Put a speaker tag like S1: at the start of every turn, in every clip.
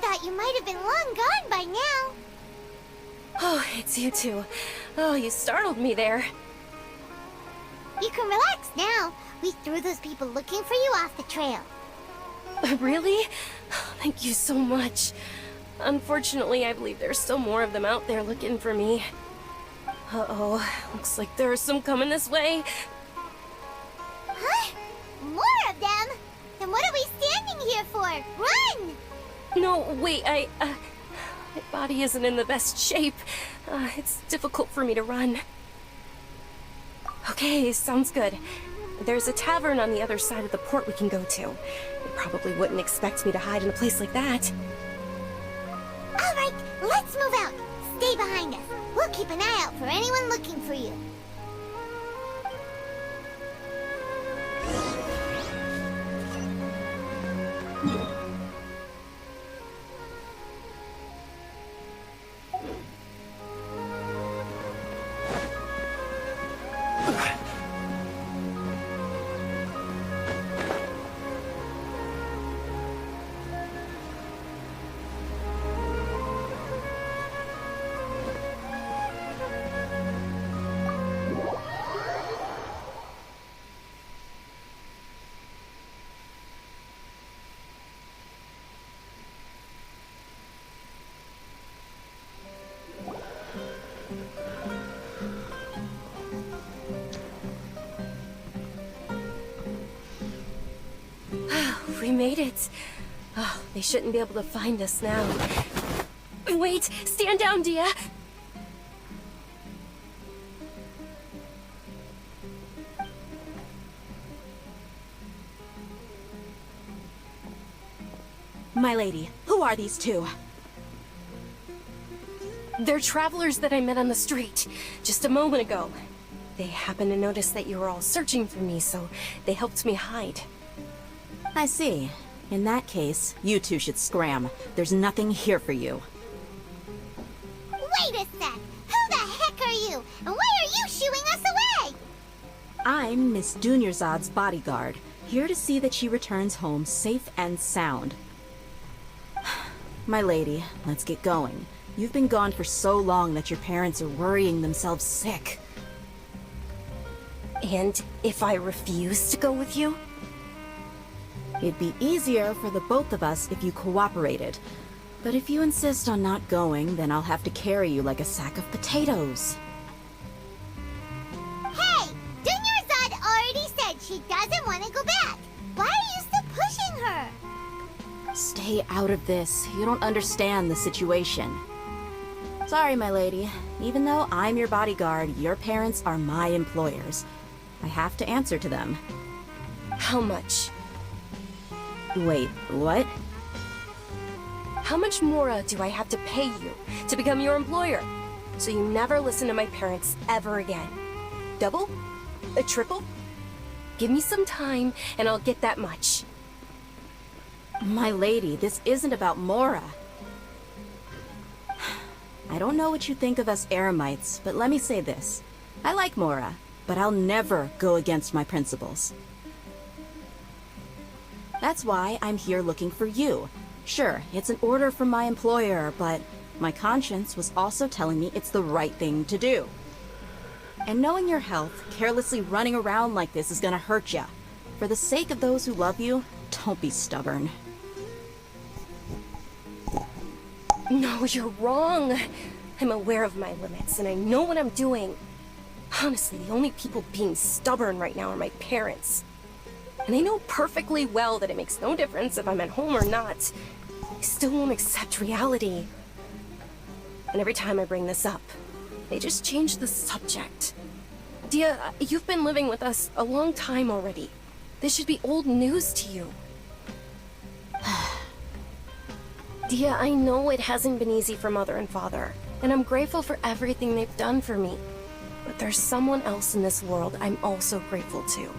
S1: thought you might have been long gone by now.
S2: Oh, it's you two. Oh, you startled me there.
S1: You can relax now. We threw those people looking for you off the trail.
S2: Really? Thank you so much. Unfortunately, I believe there's still more of them out there looking for me. Uh-oh, looks like there are some coming this way.
S1: Huh? More of them? Then what are we standing here for? Run!
S2: No, wait, my body isn't in the best shape. It's difficult for me to run. Okay, sounds good. There's a tavern on the other side of the port we can go to. You probably wouldn't expect me to hide in a place like that.
S1: All right, let's move out. Stay behind us. We'll keep an eye out for anyone looking for you.
S2: We made it. Oh, they shouldn't be able to find us now. Wait! Stand down, Dia!
S3: My lady, who are these two?
S2: They're travelers that I met on the street just a moment ago. They happened to notice that you were all searching for me, so they helped me hide.
S3: I see. In that case, you two should scram. There's nothing here for you.
S1: Wait a sec! Who the heck are you? And why are you shooing us away?
S3: I'm Miss Dunyarzad's bodyguard, here to see that she returns home safe and sound. My lady, let's get going. You've been gone for so long that your parents are worrying themselves sick.
S2: And if I refuse to go with you?
S3: It'd be easier for the both of us if you cooperated. But if you insist on not going, then I'll have to carry you like a sack of potatoes.
S1: Hey! Dunyarzad already said she doesn't want to go back. Why are you still pushing her?
S3: Stay out of this. You don't understand the situation. Sorry, my lady. Even though I'm your bodyguard, your parents are my employers. I have to answer to them.
S2: How much?
S3: Wait, what?
S2: How much more do I have to pay you to become your employer? So you never listen to my parents ever again. Double? A triple? Give me some time and I'll get that much.
S3: My lady, this isn't about Mora. I don't know what you think of us Eremites, but let me say this. I like Mora, but I'll never go against my principles. That's why I'm here looking for you. Sure, it's an order from my employer, but my conscience was also telling me it's the right thing to do. And knowing your health, carelessly running around like this is gonna hurt ya. For the sake of those who love you, don't be stubborn.
S2: No, you're wrong. I'm aware of my limits, and I know what I'm doing. Honestly, the only people being stubborn right now are my parents. And they know perfectly well that it makes no difference if I'm at home or not. They still won't accept reality. And every time I bring this up, they just change the subject. Dia, you've been living with us a long time already. This should be old news to you. Dia, I know it hasn't been easy for Mother and Father, and I'm grateful for everything they've done for me. But there's someone else in this world I'm also grateful to.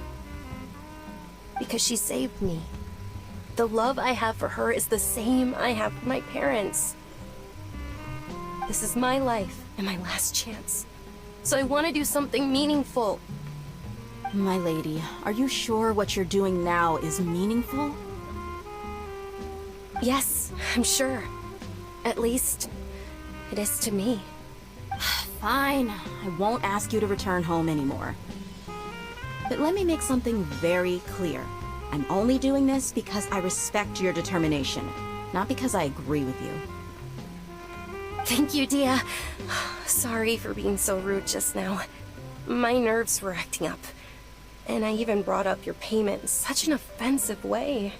S2: Because she saved me. The love I have for her is the same I have for my parents. This is my life and my last chance. So I want to do something meaningful.
S3: My lady, are you sure what you're doing now is meaningful?
S2: Yes, I'm sure. At least, it is to me.
S3: Fine, I won't ask you to return home anymore. But let me make something very clear. I'm only doing this because I respect your determination, not because I agree with you.
S2: Thank you, Dia. Sorry for being so rude just now. My nerves were acting up. And I even brought up your payment in such an offensive way.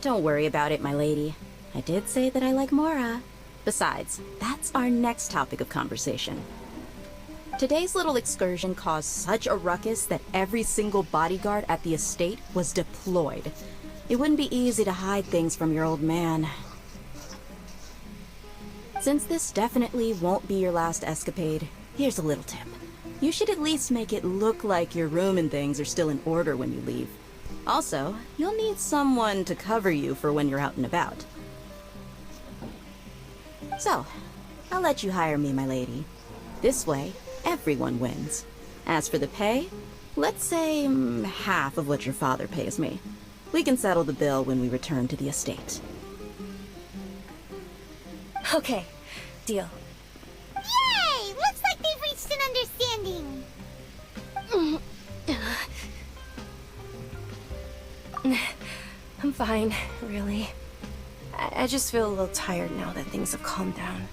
S3: Don't worry about it, my lady. I did say that I like Mora. Besides, that's our next topic of conversation. Today's little excursion caused such a ruckus that every single bodyguard at the estate was deployed. It wouldn't be easy to hide things from your old man. Since this definitely won't be your last escapade, here's a little tip. You should at least make it look like your room and things are still in order when you leave. Also, you'll need someone to cover you for when you're out and about. So, I'll let you hire me, my lady. This way, everyone wins. As for the pay, let's say half of what your father pays me. We can settle the bill when we return to the estate.
S2: Okay, deal.
S1: Yay! Looks like they've reached an understanding.
S2: I'm fine, really. I just feel a little tired now that things have calmed down.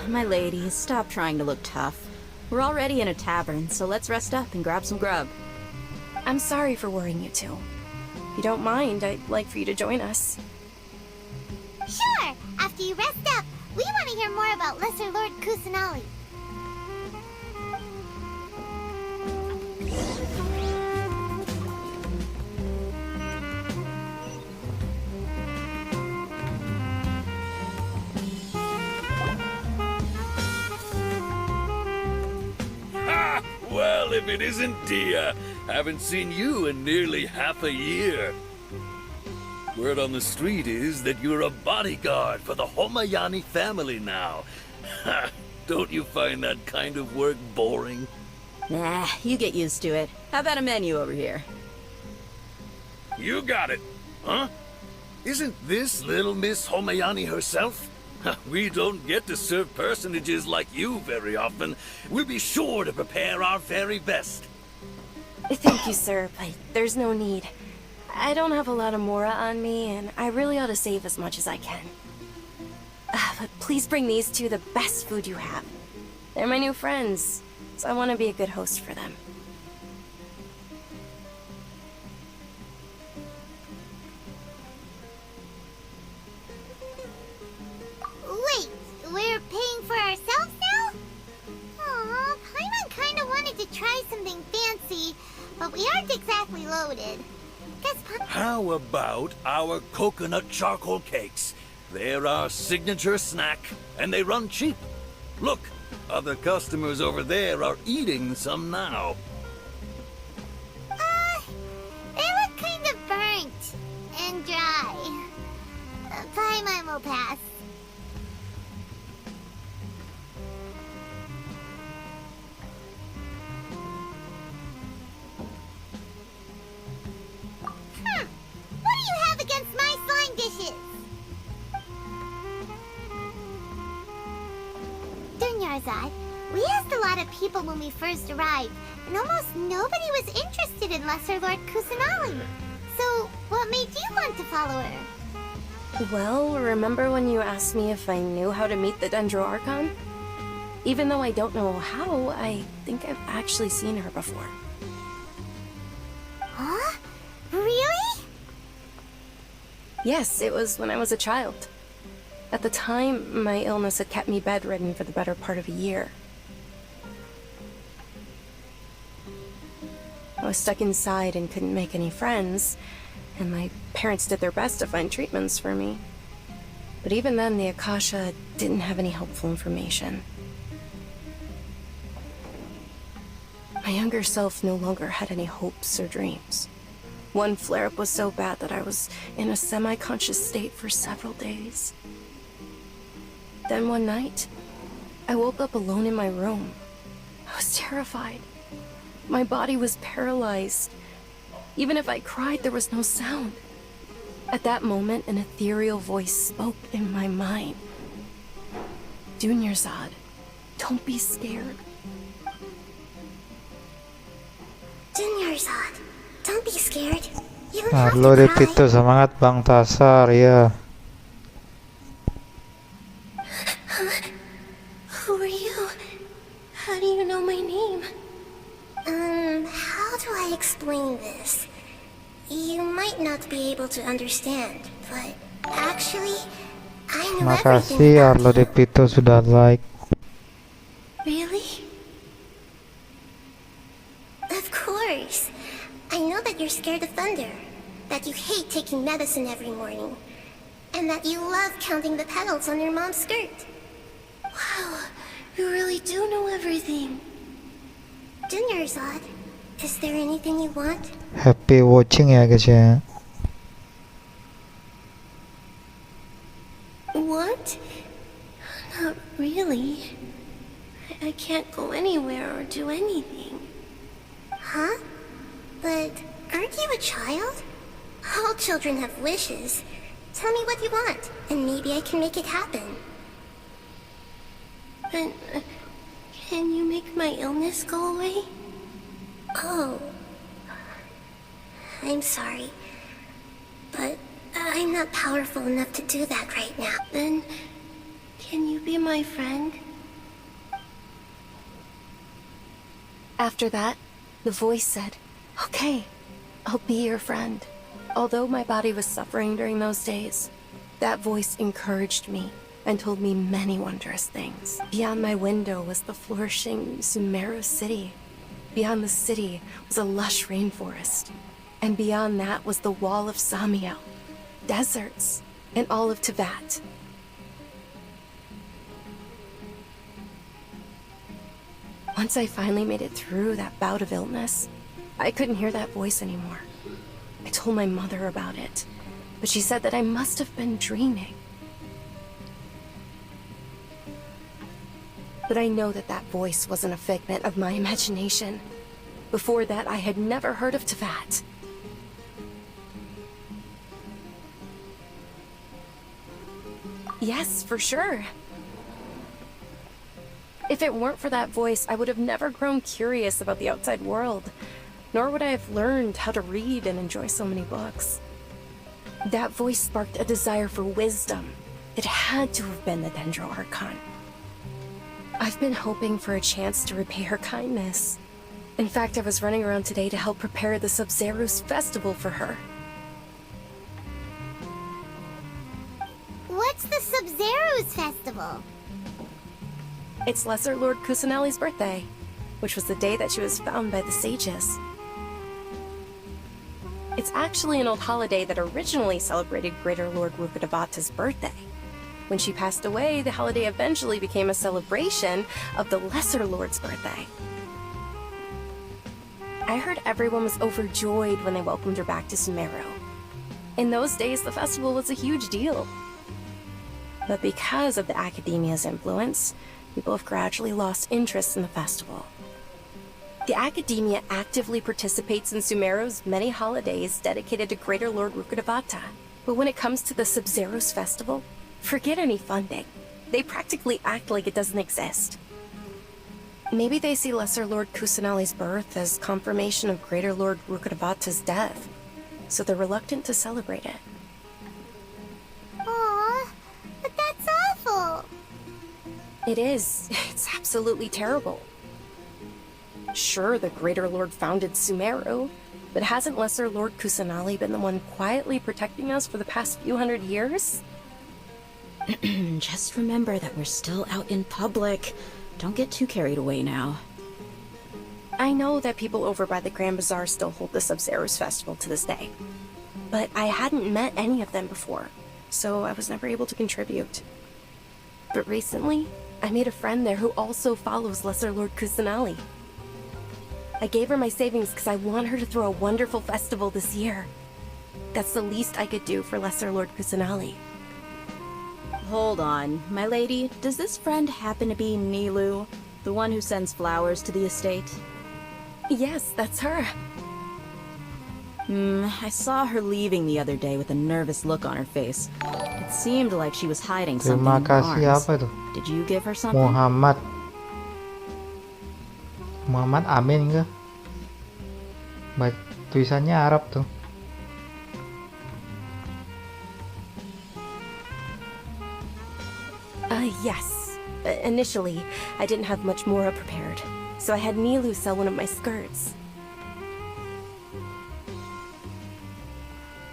S3: My lady, stop trying to look tough. We're already in a tavern, so let's rest up and grab some grub.
S2: I'm sorry for worrying you two. If you don't mind, I'd like for you to join us.
S1: Sure! After you rest up, we want to hear more about Lesser Lord Kusanali.
S4: Ha! Well, if it isn't Dia. Haven't seen you in nearly half a year. Word on the street is that you're a bodyguard for the Homayani family now. Ha! Don't you find that kind of work boring?
S3: Nah, you get used to it. How about a menu over here?
S4: You got it. Huh? Isn't this little Miss Homayani herself? We don't get to serve personages like you very often. We'll be sure to prepare our very best.
S2: Thank you, sir, but there's no need. I don't have a lot of Mora on me, and I really ought to save as much as I can. But please bring these two the best food you have. They're my new friends, so I want to be a good host for them.
S1: Wait, we're paying for ourselves now? Aw, Paimon kinda wanted to try something fancy, but we aren't exactly loaded. Guess
S4: How about our coconut charcoal cakes? They're our signature snack, and they run cheap. Look, other customers over there are eating some now.
S1: they look kind of burnt and dry. Paimon will pass. What do you have against my slime dishes? Dunyarzad, we asked a lot of people when we first arrived, and almost nobody was interested in Lesser Lord Kusanali. So, what made you want to follow her?
S2: Well, remember when you asked me if I knew how to meet the Dendro Archon? Even though I don't know how, I think I've actually seen her before.
S1: Huh? Really?
S2: Yes, it was when I was a child. At the time, my illness had kept me bedridden for the better part of a year. I was stuck inside and couldn't make any friends, and my parents did their best to find treatments for me. But even then, the Akasha didn't have any helpful information. My younger self no longer had any hopes or dreams. One flare-up was so bad that I was in a semi-conscious state for several days. Then one night, I woke up alone in my room. I was terrified. My body was paralyzed. Even if I cried, there was no sound. At that moment, an ethereal voice spoke in my mind. Junior Zod, don't be scared.
S1: Junior Zod, don't be scared. You don't have
S5: Arlo
S1: to
S5: de
S1: cry.
S5: Pito, semangat Bang Tasar, ya.
S2: Who are you? How do you know my name?
S1: How do I explain this? You might not be able to understand, but actually, I know everything
S5: Makasih
S1: about
S5: Arlo de
S1: you.
S5: Pito sudah like.
S2: Really?
S1: Of course. I know that you're scared of thunder, that you hate taking medicine every morning, and that you love counting the petals on your mom's skirt.
S2: Wow, you really do know everything.
S1: Junior Zod, is there anything you want?
S5: Happy watching ya guys ya.
S2: What? Not really. I can't go anywhere or do anything.
S1: Huh? But aren't you a child? All children have wishes. Tell me what you want, and maybe I can make it happen.
S2: But can you make my illness go away?
S1: Oh. I'm sorry. But I'm not powerful enough to do that right now.
S2: Then can you be my friend? After that, the voice said, "Okay, I'll be your friend." Although my body was suffering during those days, that voice encouraged me and told me many wondrous things. Beyond my window was the flourishing Sumeru city. Beyond the city was a lush rainforest. And beyond that was the wall of Samiel, deserts, and all of Teyvat. Once I finally made it through that bout of illness, I couldn't hear that voice anymore. I told my mother about it, but she said that I must have been dreaming. But I know that that voice wasn't a figment of my imagination. Before that, I had never heard of Teyvat. Yes, for sure. If it weren't for that voice, I would have never grown curious about the outside world, nor would I have learned how to read and enjoy so many books. That voice sparked a desire for wisdom. It had to have been the Dendro Archon. I've been hoping for a chance to repay her kindness. In fact, I was running around today to help prepare the Sub-Zerus festival for her.
S1: What's the Sub-Zerus festival?
S2: It's Lesser Lord Kusanali's birthday, which was the day that she was found by the sages. It's actually an old holiday that originally celebrated Greater Lord Rukkhadevata's birthday. When she passed away, the holiday eventually became a celebration of the Lesser Lord's birthday. I heard everyone was overjoyed when they welcomed her back to Sumeru. In those days, the festival was a huge deal. But because of the Academia's influence, people have gradually lost interest in the festival. The Academia actively participates in Sumeru's many holidays dedicated to Greater Lord Rukkhadevata. But when it comes to the Sub-Zerus festival, forget any funding. They practically act like it doesn't exist. Maybe they see Lesser Lord Kusanali's birth as confirmation of Greater Lord Rukkhadevata's death, so they're reluctant to celebrate it.
S1: Aw, but that's awful.
S2: It is. It's absolutely terrible. Sure, the Greater Lord founded Sumeru, but hasn't Lesser Lord Kusanali been the one quietly protecting us for the past few hundred years?
S3: Just remember that we're still out in public. Don't get too carried away now.
S2: I know that people over by the Grand Bazaar still hold the Sub-Zerus festival to this day, but I hadn't met any of them before, so I was never able to contribute. But recently, I made a friend there who also follows Lesser Lord Kusanali. I gave her my savings because I want her to throw a wonderful festival this year. That's the least I could do for Lesser Lord Kusanali.
S3: Hold on, my lady. Does this friend happen to be Nilu, the one who sends flowers to the estate?
S2: Yes, that's her.
S3: I saw her leaving the other day with a nervous look on her face. It seemed like she was hiding something
S5: Terima
S3: in her
S5: kasih
S3: arms.
S5: apa itu?
S3: Did you give her something?
S5: Muhammad Amin ke? Baik, tulisannya Arab tuh.
S2: Yes. Initially, I didn't have much Mora prepared, so I had Nilu sell one of my skirts.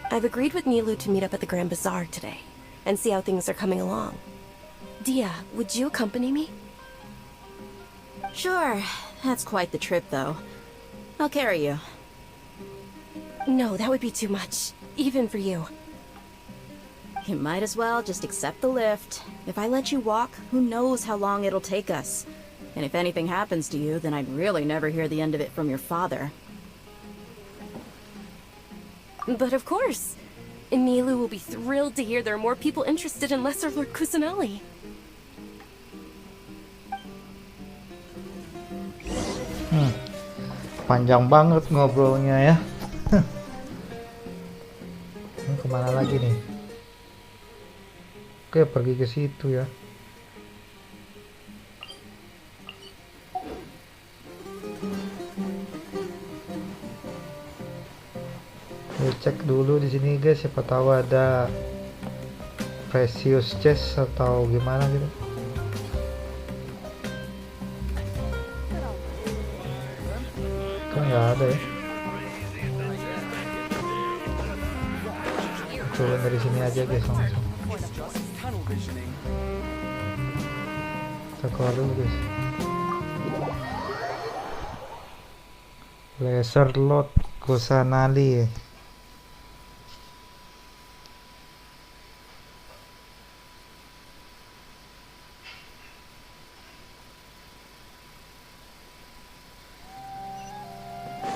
S2: I've agreed with Nilu to meet up at the Grand Bazaar today, and see how things are coming along. Dia, would you accompany me?
S3: Sure. That's quite the trip, though. I'll carry you.
S2: No, that would be too much, even for you.
S3: You might as well just accept the lift. If I let you walk, who knows how long it'll take us. And if anything happens to you, then I'd really never hear the end of it from your father.
S2: But of course. Nilu will be thrilled to hear there are more people interested in Lesser Lord Kusanali.
S5: Panjang banget ngobrolnya ya. Ini kemana lagi nih? Oke, pergi ke situ ya. Cek dulu di sini guys, siapa tahu ada precious chest atau gimana gitu. Kan nggak ada ya. Turun dari sini aja guys langsung. Kita keluar dulu guys. Lesser Lord Kusanali.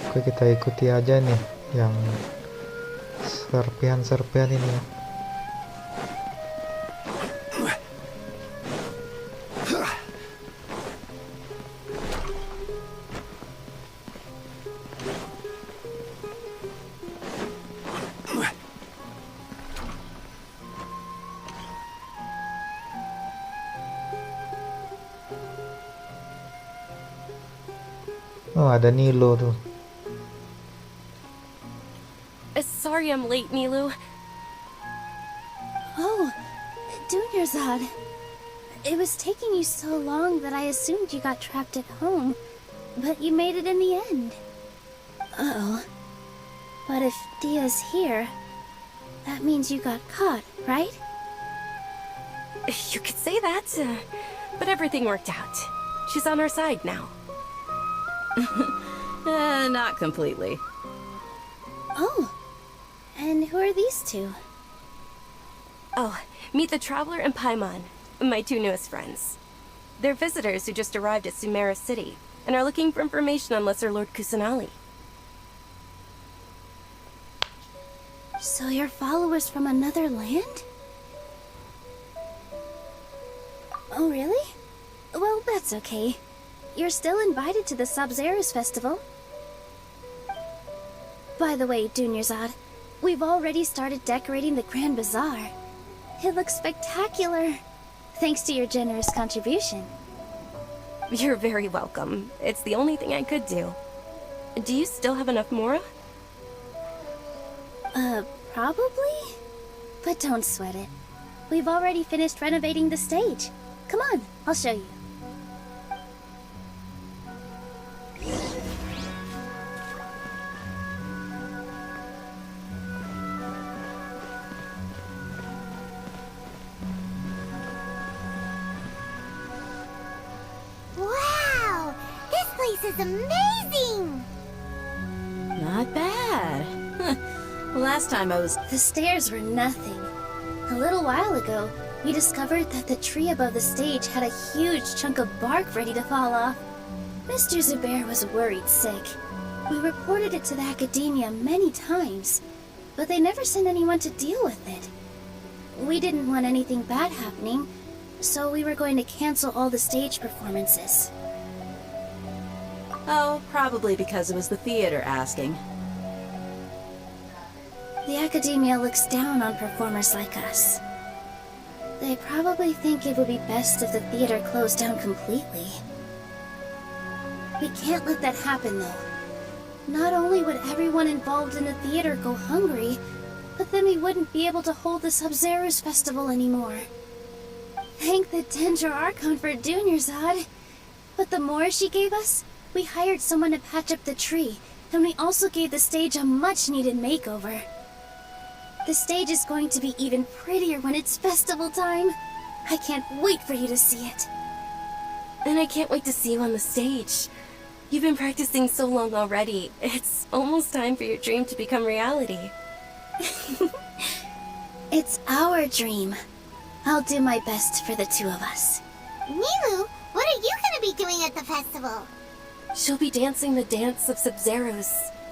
S5: Oke, kita ikuti aja nih yang serpihan-serpihan ini ya. Oh, ada Nilo tuh.
S2: Sorry I'm late, Nilu.
S6: Oh, Dunyarzad. It was taking you so long that I assumed you got trapped at home, but you made it in the end. Uh-oh. But if Dia's here, that means you got caught, right?
S2: You could say that, but everything worked out. She's on our side now.
S3: Not completely.
S6: Oh. And who are these two?
S2: Oh, meet the Traveler and Paimon, my two newest friends. They're visitors who just arrived at Sumeru City, and are looking for information on Lesser Lord Kusanali.
S6: So you're followers from another land? Oh, really? Well, that's okay. You're still invited to the Sabzerus Festival. By the way, Dunyarzad, we've already started decorating the Grand Bazaar. It looks spectacular, thanks to your generous contribution.
S2: You're very welcome. It's the only thing I could do. Do you still have enough Mora?
S6: Probably? But don't sweat it. We've already finished renovating the stage. Come on, I'll show you.
S1: Wow! This place is amazing!
S3: Not bad. Last time I was...
S6: The stairs were nothing. A little while ago, we discovered that the tree above the stage had a huge chunk of bark ready to fall off. Mr. Zubair was worried sick. We reported it to the academia many times, but they never sent anyone to deal with it. We didn't want anything bad happening, so we were going to cancel all the stage performances.
S3: Oh, probably because it was the theater asking.
S6: The academia looks down on performers like us. They probably think it would be best if the theater closed down completely. We can't let that happen, though. Not only would everyone involved in the theater go hungry, but then we wouldn't be able to hold the Sub-Zero's festival anymore. Thank the Dendro Archon for Dunyarzad. But the more she gave us, we hired someone to patch up the tree, and we also gave the stage a much-needed makeover. The stage is going to be even prettier when it's festival time. I can't wait for you to see it.
S2: And I can't wait to see you on the stage. You've been practicing so long already. It's almost time for your dream to become reality.
S6: It's our dream. I'll do my best for the two of us.
S1: Nilu, what are you gonna be doing at the festival?
S2: She'll be dancing the dance of Sub-Zeros,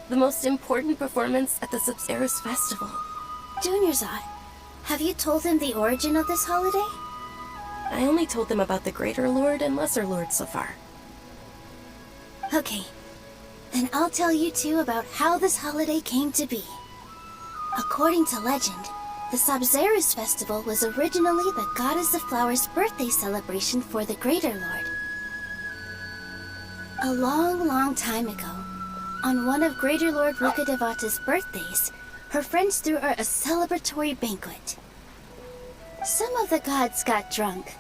S2: the most important performance at the Sub-Zeros festival.
S6: Dunyarzad, have you told him the origin of this holiday?
S2: I only told them about the Greater Lord and Lesser Lord so far.
S6: Okay, then I'll tell you two about how this holiday came to be. According to legend, the Sub-Zeros festival was originally the Goddess of Flowers' birthday celebration for the Greater Lord. A long, long time ago, on one of Greater Lord Rukkhadevata's birthdays, her friends threw her a celebratory banquet. Some of the gods got drunk.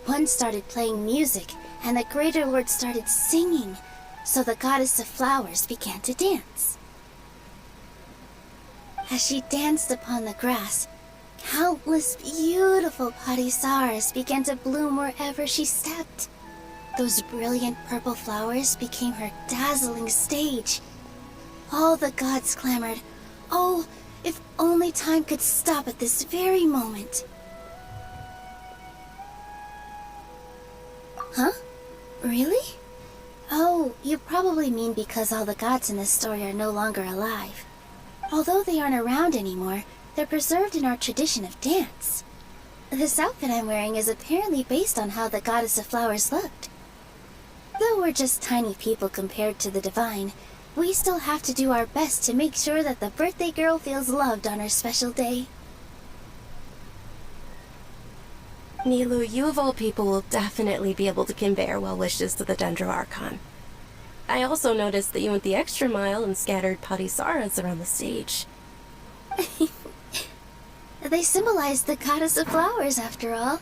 S6: One started playing music, and the Greater Lord started singing, so the Goddess of Flowers began to dance. As she danced upon the grass, countless beautiful parisaras began to bloom wherever she stepped. Those brilliant purple flowers became her dazzling stage. All the gods clamored, "Oh, if only time could stop at this very moment." Huh? Really? Oh, you probably mean because all the gods in this story are no longer alive. Although they aren't around anymore, they're preserved in our tradition of dance. This outfit I'm wearing is apparently based on how the Goddess of Flowers looked. Though we're just tiny people compared to the divine, we still have to do our best to make sure that the birthday girl feels loved on her special day.
S2: Nilu, you of all people will definitely be able to convey our well wishes to the Dendro Archon. I also noticed that you went the extra mile and scattered parisaras around the stage.
S6: They symbolize the Goddess of Flowers, after all.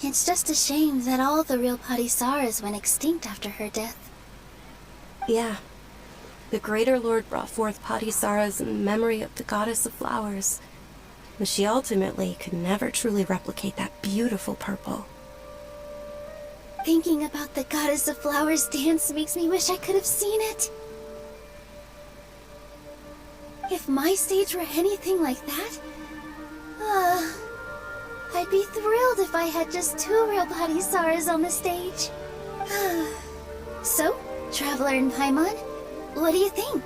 S6: It's just a shame that all the real parisaras went extinct after her death.
S2: Yeah. The Greater Lord brought forth parisaras in memory of the Goddess of Flowers, but she ultimately could never truly replicate that beautiful purple.
S6: Thinking about the Goddess of Flowers dance makes me wish I could have seen it. If my stage were anything like that, I'd be thrilled if I had just two real parisaras on the stage. So, Traveler and Paimon, what do you think?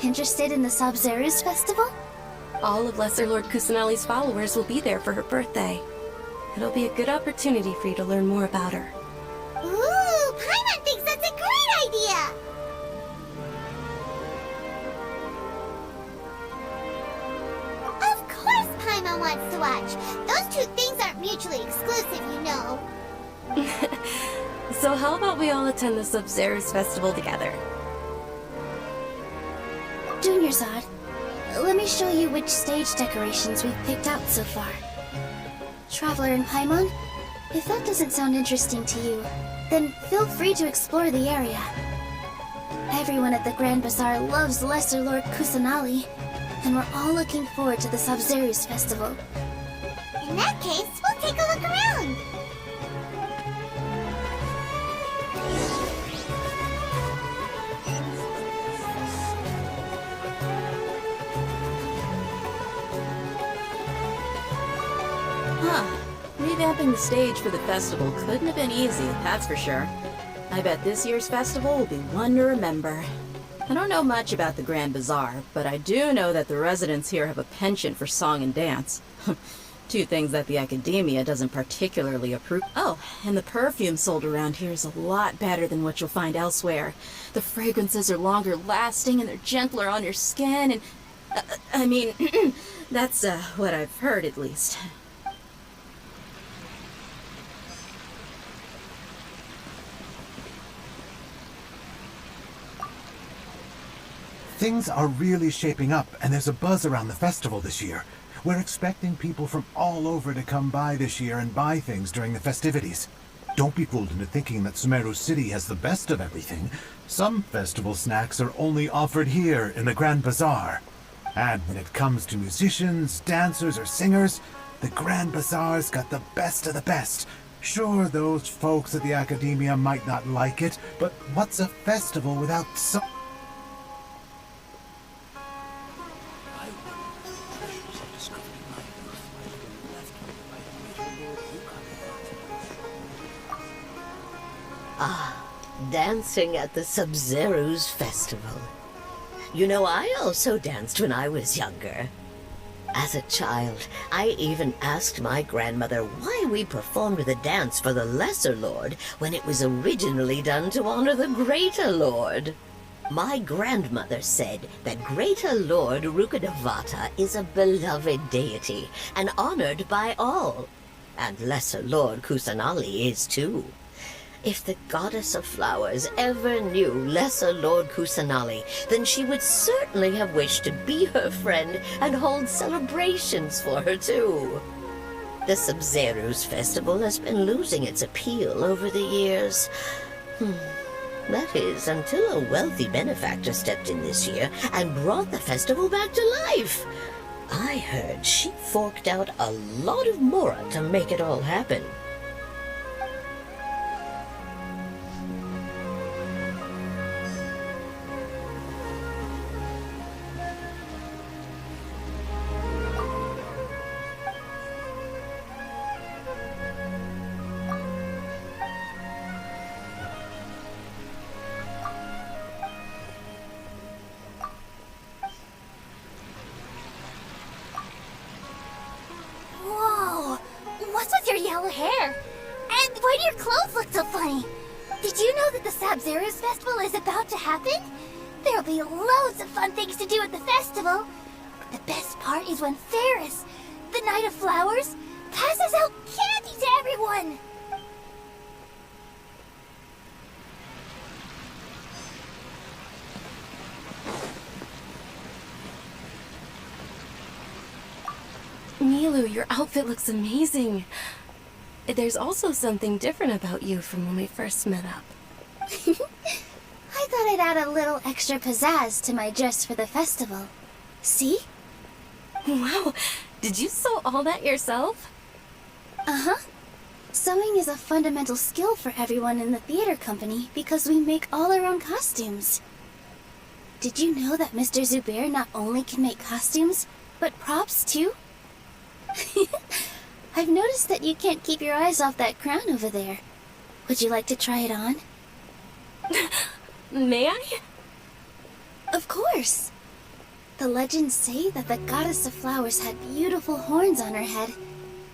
S6: Interested in the Sub-Zeros festival?
S2: All of Lesser Lord Kusanali's followers will be there for her birthday. It'll be a good opportunity for you to learn more about her.
S1: Ooh, Paimon thinks that's a great idea! Of course Paimon wants to watch. Those two things aren't mutually exclusive, you know.
S2: So how about we all attend the Sub-Zeros festival together?
S6: Dunyarzad, let me show you which stage decorations we've picked out so far. Traveler and Paimon, if that doesn't sound interesting to you, then feel free to explore the area. Everyone at the Grand Bazaar loves Lesser Lord Kusanali, and we're all looking forward to the Sub-Zeros festival.
S1: In that case, we'll take a look around.
S3: Revamping the stage for the festival couldn't have been easy, that's for sure. I bet this year's festival will be one to remember. I don't know much about the Grand Bazaar, but I do know that the residents here have a penchant for song and dance. Two things that the academia doesn't particularly approve. Oh, and the perfume sold around here is a lot better than what you'll find elsewhere. The fragrances are longer lasting and they're gentler on your skin, and I mean, that's what I've heard at least.
S7: Things are really shaping up, and there's a buzz around the festival this year. We're expecting people from all over to come by this year and buy things during the festivities. Don't be fooled into thinking that Sumeru City has the best of everything. Some festival snacks are only offered here in the Grand Bazaar. And when it comes to musicians, dancers, or singers, the Grand Bazaar's got the best of the best. Sure, those folks at the Academia might not like it, but what's a festival without some...
S8: Dancing at the Sub-Zero's festival. You know, I also danced when I was younger. As a child, I even asked my grandmother why we performed the dance for the Lesser Lord when it was originally done to honor the Greater Lord. My grandmother said that Greater Lord Rukkhadevata is a beloved deity and honored by all. And Lesser Lord Kusanali is too. If the Goddess of Flowers ever knew Lesser Lord Kusanali, then she would certainly have wished to be her friend and hold celebrations for her too. The Sub-Zero's festival has been losing its appeal over the years. That is, until a wealthy benefactor stepped in this year and brought the festival back to life. I heard she forked out a lot of mora to make it all happen.
S1: Whoa! What's with your yellow hair? And why do your clothes look so funny? Did you know that the Sub-Zero's festival is about to happen? There'll be loads of fun things to do at the festival. But the best part is when Ferris, the Knight of Flowers, passes out candy to everyone!
S2: Nilu, your outfit looks amazing. There's also something different about you from when we first met up.
S6: I thought I'd add a little extra pizzazz to my dress for the festival. See?
S2: Wow, did you sew all that yourself?
S6: Uh-huh. Sewing is a fundamental skill for everyone in the theater company because we make all our own costumes. Did you know that Mr. Zubair not only can make costumes, but props too? I've noticed that you can't keep your eyes off that crown over there. Would you like to try it on?
S2: May I?
S6: Of course! The legends say that the Goddess of Flowers had beautiful horns on her head,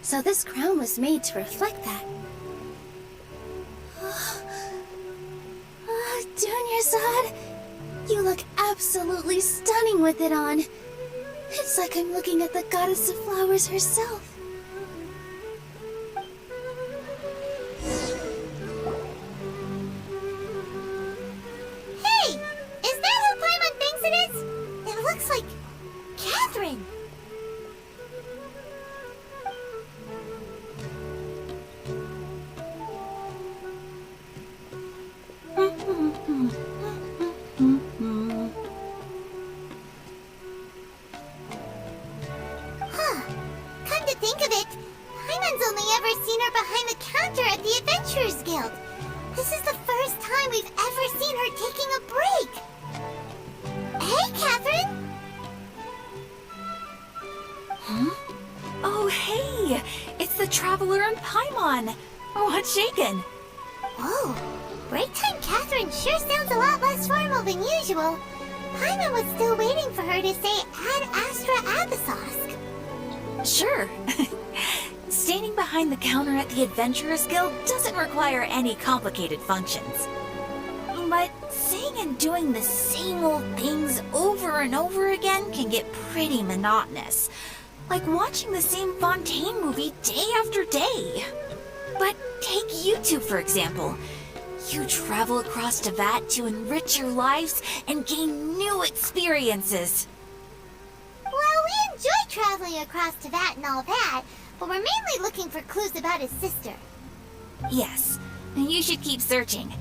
S6: so this crown was made to reflect that. Dunyarzad, you look absolutely stunning with it on. It's like I'm looking at the Goddess of Flowers herself.
S1: Hey! Is that who Paimon thinks it is? It looks like... Catherine! Huh. Come to think of it, Paimon's only ever seen her behind the counter at the Adventurers Guild. This is the first time we've ever seen her taking a break. Hey, Catherine!
S9: Oh, hey! It's the Traveler and Paimon! What's shaken?
S1: Whoa, break time Catherine sure sounds a lot less formal than usual. Paimon was still waiting for her to say Ad Astra Abyssosque.
S9: Sure. Standing behind the counter at the Adventurers Guild doesn't require any complicated functions. But saying and doing the same old things over and over again can get pretty monotonous. Like watching the same Fontaine movie day after day. But take you two, for example. You travel across Teyvat to enrich your lives and gain new experiences.
S1: Well, we enjoy traveling across Teyvat and all that, but we're mainly looking for clues about his sister.
S9: Yes, you should keep searching.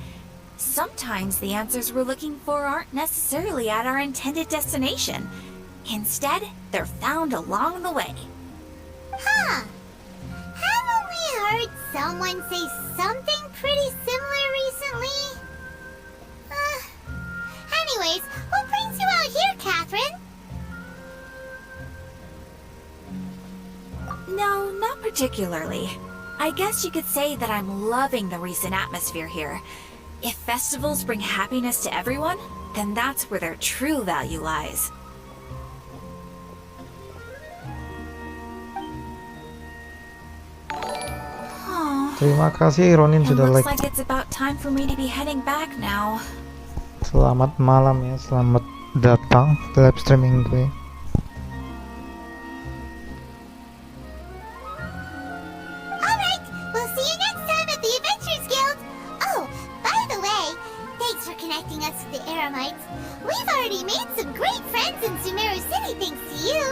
S9: Sometimes the answers we're looking for aren't necessarily at our intended destination. Instead, they're found along the way.
S1: Huh. Haven't we heard someone say something pretty similar recently? Anyways, what brings you out here, Catherine?
S9: No, not particularly. I guess you could say that I'm loving the recent atmosphere here. If festivals bring happiness to everyone, then that's where their true value lies.
S5: Terima kasih Ronin
S9: It
S5: sudah
S9: looks
S5: like.
S9: like it's about time for me to be heading back now.
S5: Selamat malam ya, selamat datang di live streaming gue.
S1: Alright, we'll see you next time at the Adventures Guild. Oh, by the way, thanks for connecting us with the Eremites. We've already made some great friends in Sumeru City thanks to you.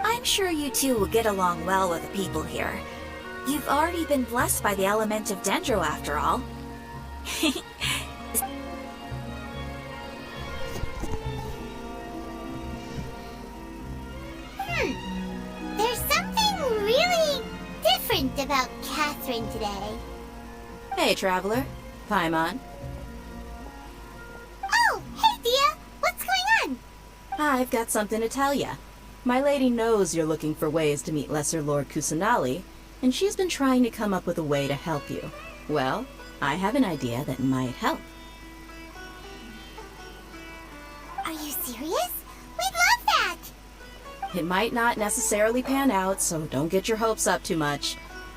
S9: I'm sure you two will get along well with the people here. You've already been blessed by the element of Dendro after all.
S1: There's something really different about Catherine today.
S3: Hey, traveler. Paimon.
S1: Oh, hey Dia, what's going on?
S3: I've got something to tell ya. My lady knows you're looking for ways to meet Lesser Lord Kusanali, and she's been trying to come up with a way to help you. Well, I have an idea that might help.
S1: Are you serious? We'd love that!
S3: It might not necessarily pan out, so don't get your hopes up too much.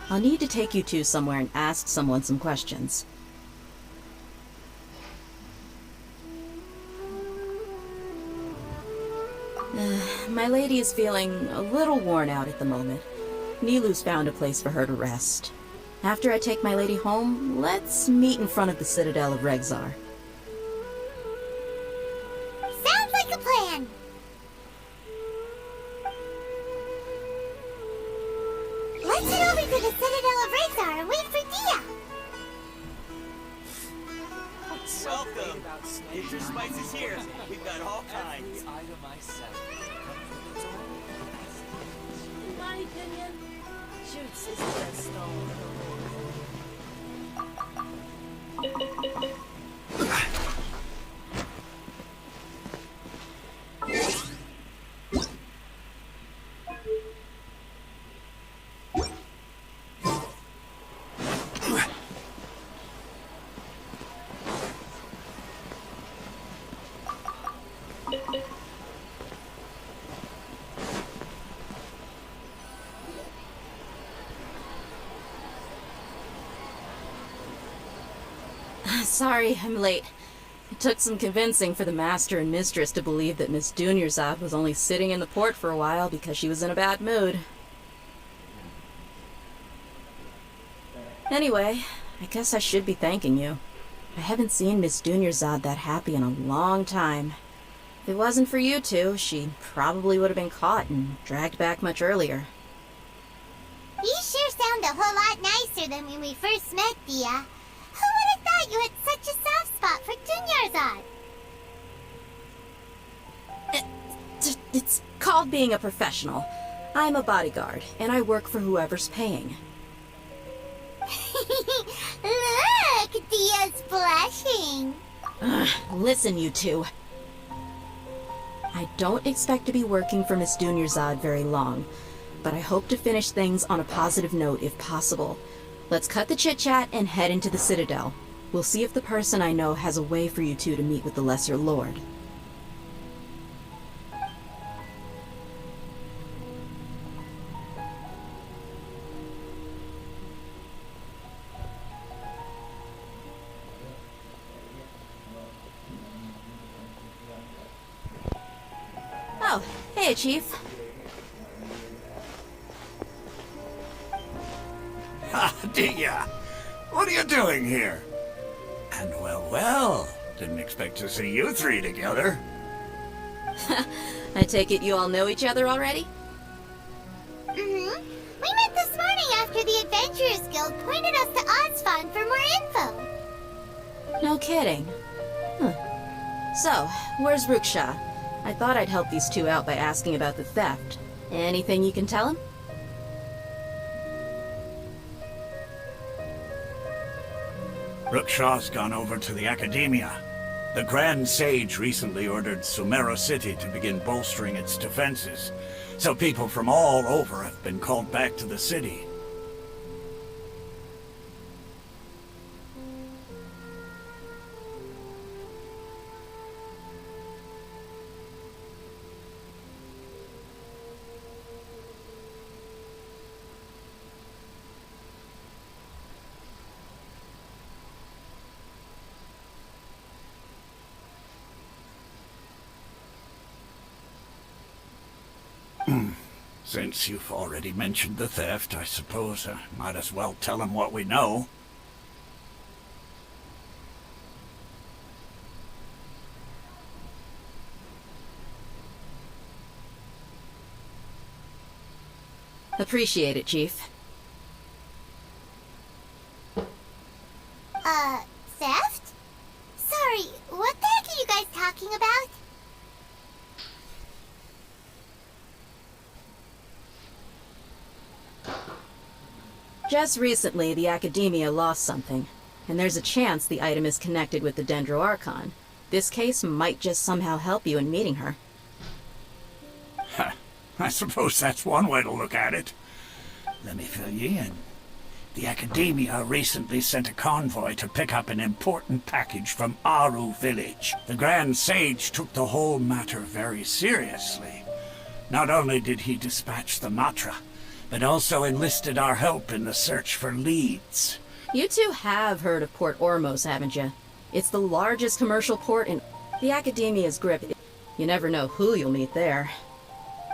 S3: I'll need to take you two somewhere and ask someone some questions. My lady is feeling a little worn out at the moment. Nilu's found a place for her to rest. After I take my lady home, let's meet in front of the Citadel of Regzar.
S1: Sounds like a plan! Let's head over to the Citadel of Regzar and wait for Dia!
S10: Welcome! Get your spices here. We've got all kinds.
S2: In my opinion, Shoots is the best stone.
S3: Sorry, I'm late. It took some convincing for the master and mistress to believe that Miss Dunyarzad was only sitting in the port for a while because she was in a bad mood. Anyway, I guess I should be thanking you. I haven't seen Miss Dunyarzad that happy in a long time. If it wasn't for you two, she probably would have been caught and dragged back much earlier.
S1: You sure sound a whole lot nicer than when we first met, Dia. Who would have thought you had such a soft spot for Dunyarzad?
S3: It's called being a professional. I'm a bodyguard, and I work for whoever's paying.
S1: Look, Dia's blushing.
S3: Listen, you two. I don't expect to be working for Miss Dunyarzad very long, but I hope to finish things on a positive note if possible. Let's cut the chit-chat and head into the Citadel. We'll see if the person I know has a way for you two to meet with the Lesser Lord. Oh, hey, Chief.
S11: Dia, what are you doing here? And well, didn't expect to see you three together.
S3: I take it you all know each other already?
S1: Mm-hmm. We met this morning after the Adventurers Guild pointed us to Ozfond for more info.
S3: No kidding. So, where's Ruksha? I thought I'd help these two out by asking about the theft. Anything you can tell him?
S11: Rookshaw's gone over to the Academia. The Grand Sage recently ordered Sumeru City to begin bolstering its defenses, so people from all over have been called back to the city. Since you've already mentioned the theft, I suppose I might as well tell him what we know.
S3: Appreciate it, Chief.
S1: Theft? Sorry, what the heck are you guys talking about?
S3: Just recently, the Academia lost something, and there's a chance the item is connected with the Dendro Archon. This case might just somehow help you in meeting her.
S11: I suppose that's one way to look at it. Let me fill you in. The Academia recently sent a convoy to pick up an important package from Aru village. The Grand Sage took the whole matter very seriously. Not only did he dispatch the Matra, but also enlisted our help in the search for leads.
S3: You two have heard of Port Ormos, haven't you? It's the largest commercial port in the Academia's grip. You never know who you'll meet there.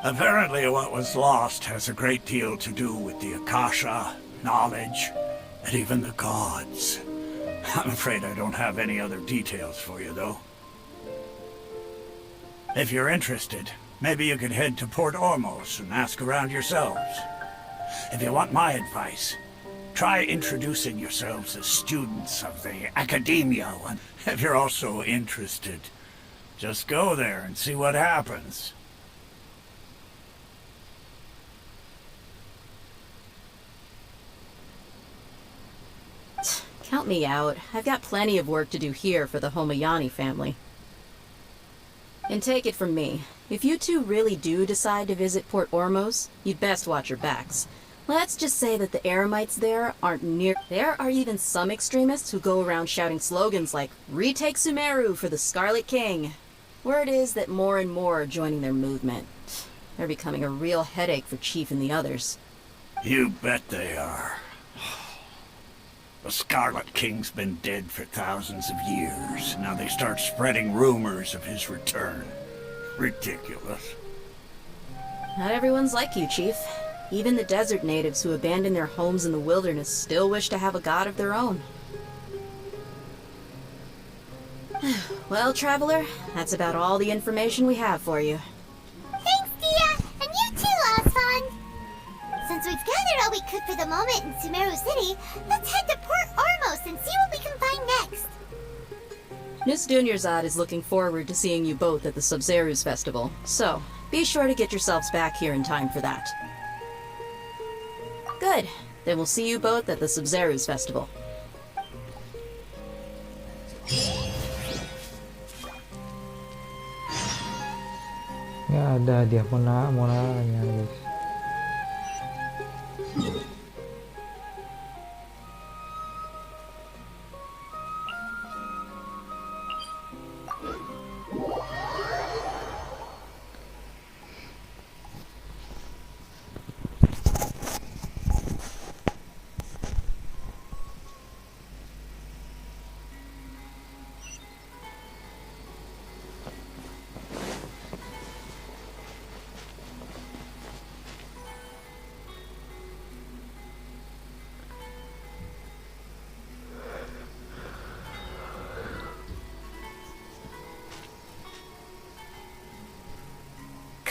S11: Apparently what was lost has a great deal to do with the Akasha, knowledge, and even the gods. I'm afraid I don't have any other details for you, though. If you're interested, maybe you could head to Port Ormos and ask around yourselves. If you want my advice, try introducing yourselves as students of the Academia. And if you're also interested, just go there and see what happens.
S3: Count me out. I've got plenty of work to do here for the Homayani family. And take it from me, if you two really do decide to visit Port Ormos, you'd best watch your backs. Let's just say that the Eremites there aren't near. There are even some extremists who go around shouting slogans like, "Retake Sumeru for the Scarlet King." Word is that more and more are joining their movement. They're becoming a real headache for Chief and the others.
S11: You bet they are. The Scarlet King's been dead for thousands of years. Now they start spreading rumors of his return. Ridiculous.
S3: Not everyone's like you, Chief. Even the desert natives who abandoned their homes in the wilderness still wish to have a god of their own. Well, Traveler, that's about all the information we have for you.
S1: Thanks, Dia! And you too, Ozfond! Since we've gathered all we could for the moment in Sumeru City, let's head to Port Ormos and see what we can find next.
S3: Miss Dunyarzad is looking forward to seeing you both at the Sub-Zeru's festival, so be sure to get yourselves back here in time for that. Good. Then we'll see you both at the Sub-Zeru's festival.
S5: Ya ada dia Mona guys.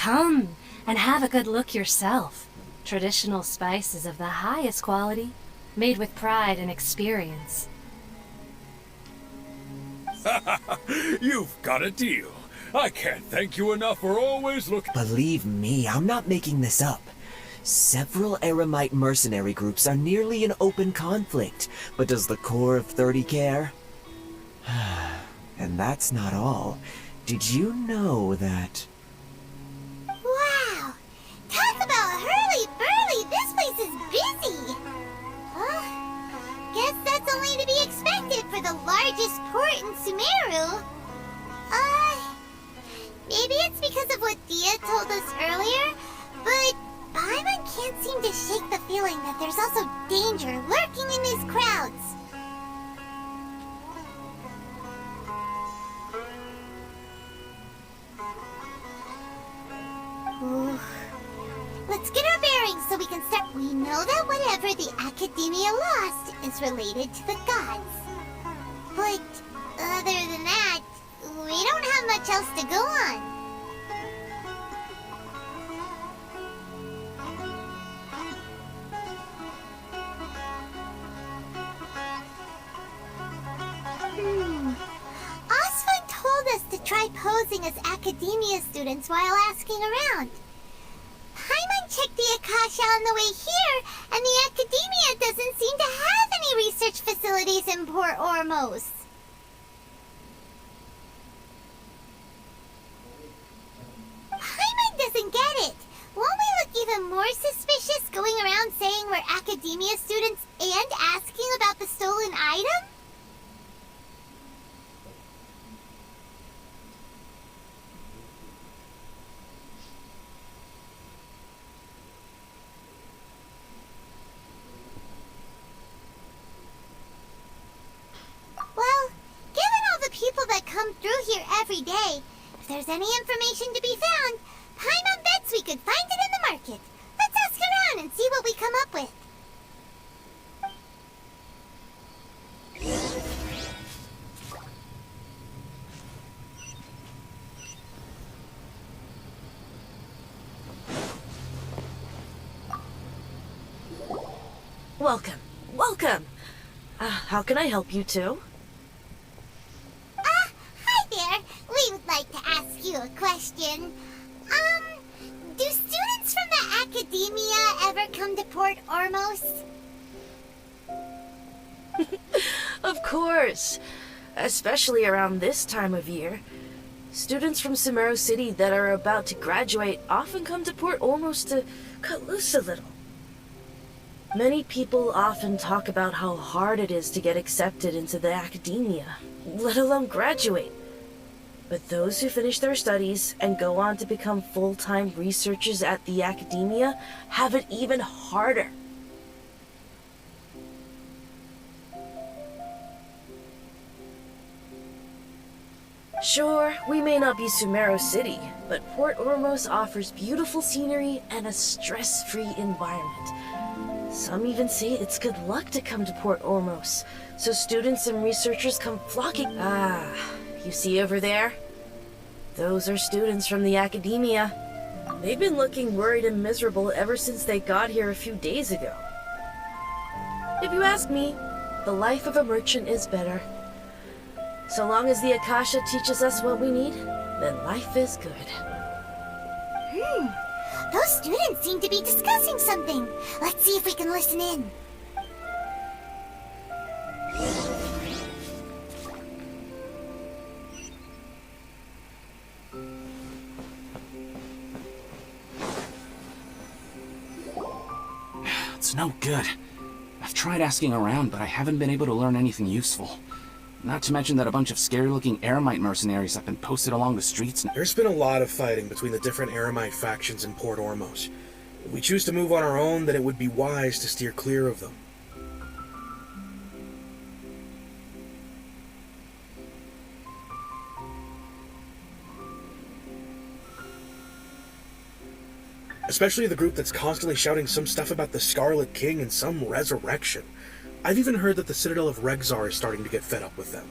S12: Come and have a good look yourself. Traditional spices of the highest quality, made with pride and experience.
S4: You've got a deal. I can't thank you enough for always looking.
S10: Believe me, I'm not making this up. Several Eremite mercenary groups are nearly in open conflict, but does the core of 30 care? And that's not all. Did you know that...
S1: Wow! Talk about hurly-burly! This place is busy! Guess that's only to be expected for the largest port in Sumeru. Maybe it's because of what Dia told us earlier, but Paimon can't seem to shake the feeling that there's also danger lurking in these crowds. Ooh. Let's get our bearings so we can start. We know that whatever the Academia lost is related to the gods. But other than that, we don't have much else to go on. Osfun told us to try posing as Academia students while asking around. Paimon checked the Akasha on the way here, and the Academia doesn't seem to have any research facilities in Port Ormos. Paimon doesn't get it. Won't we look even more suspicious going around saying we're Academia students and asking about the stolen item? Well, given all the people that come through here every day, if there's any information to be found, Paimon bets we could find it in the market. Let's ask around and see what we come up with.
S13: Welcome. Welcome. How can I help you two?
S1: Hi there. We would like to ask you a question. Do students from the Academia ever come to Port Ormos?
S13: Of course. Especially around this time of year. Students from Sumeru City that are about to graduate often come to Port Ormos to cut loose a little. Many people often talk about how hard it is to get accepted into the Academia, let alone graduate. But those who finish their studies and go on to become full-time researchers at the Academia have it even harder. Sure, we may not be Sumeru City, but Port Ormos offers beautiful scenery and a stress-free environment. Some even say it's good luck to come to Port Ormos, so students and researchers come flocking. You see over there? Those are students from the Academia. They've been looking worried and miserable ever since they got here a few days ago. If you ask me, the life of a merchant is better. So long as the Akasha teaches us what we need, then life is good.
S1: Those students seem to be discussing something. Let's see if we can listen in.
S14: It's no good. I've tried asking around, but I haven't been able to learn anything useful. Not to mention that a bunch of scary-looking Eremite mercenaries have been posted along the streets.
S15: There's been a lot of fighting between the different Eremite factions in Port Ormos. If we choose to move on our own, then it would be wise to steer clear of them. Especially the group that's constantly shouting some stuff about the Scarlet King and some resurrection. I've even heard that the Citadel of Regzar is starting to get fed up with them.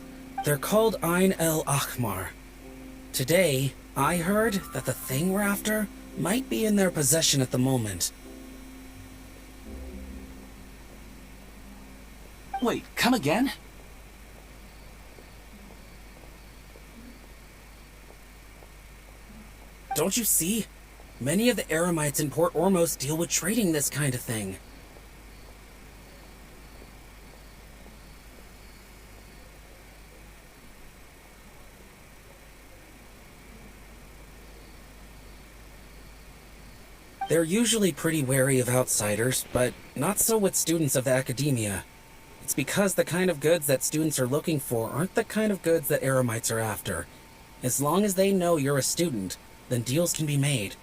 S16: They're called Ain el Ahmar. Today, I heard that the thing we're after might be in their possession at the moment.
S14: Wait, come again?
S16: Don't you see? Many of the Eremites in Port Ormos deal with trading this kind of thing. They're usually pretty wary of outsiders, but not so with students of the academia. It's because the kind of goods that students are looking for aren't the kind of goods that Eremites are after. As long as they know you're a student, then deals can be made.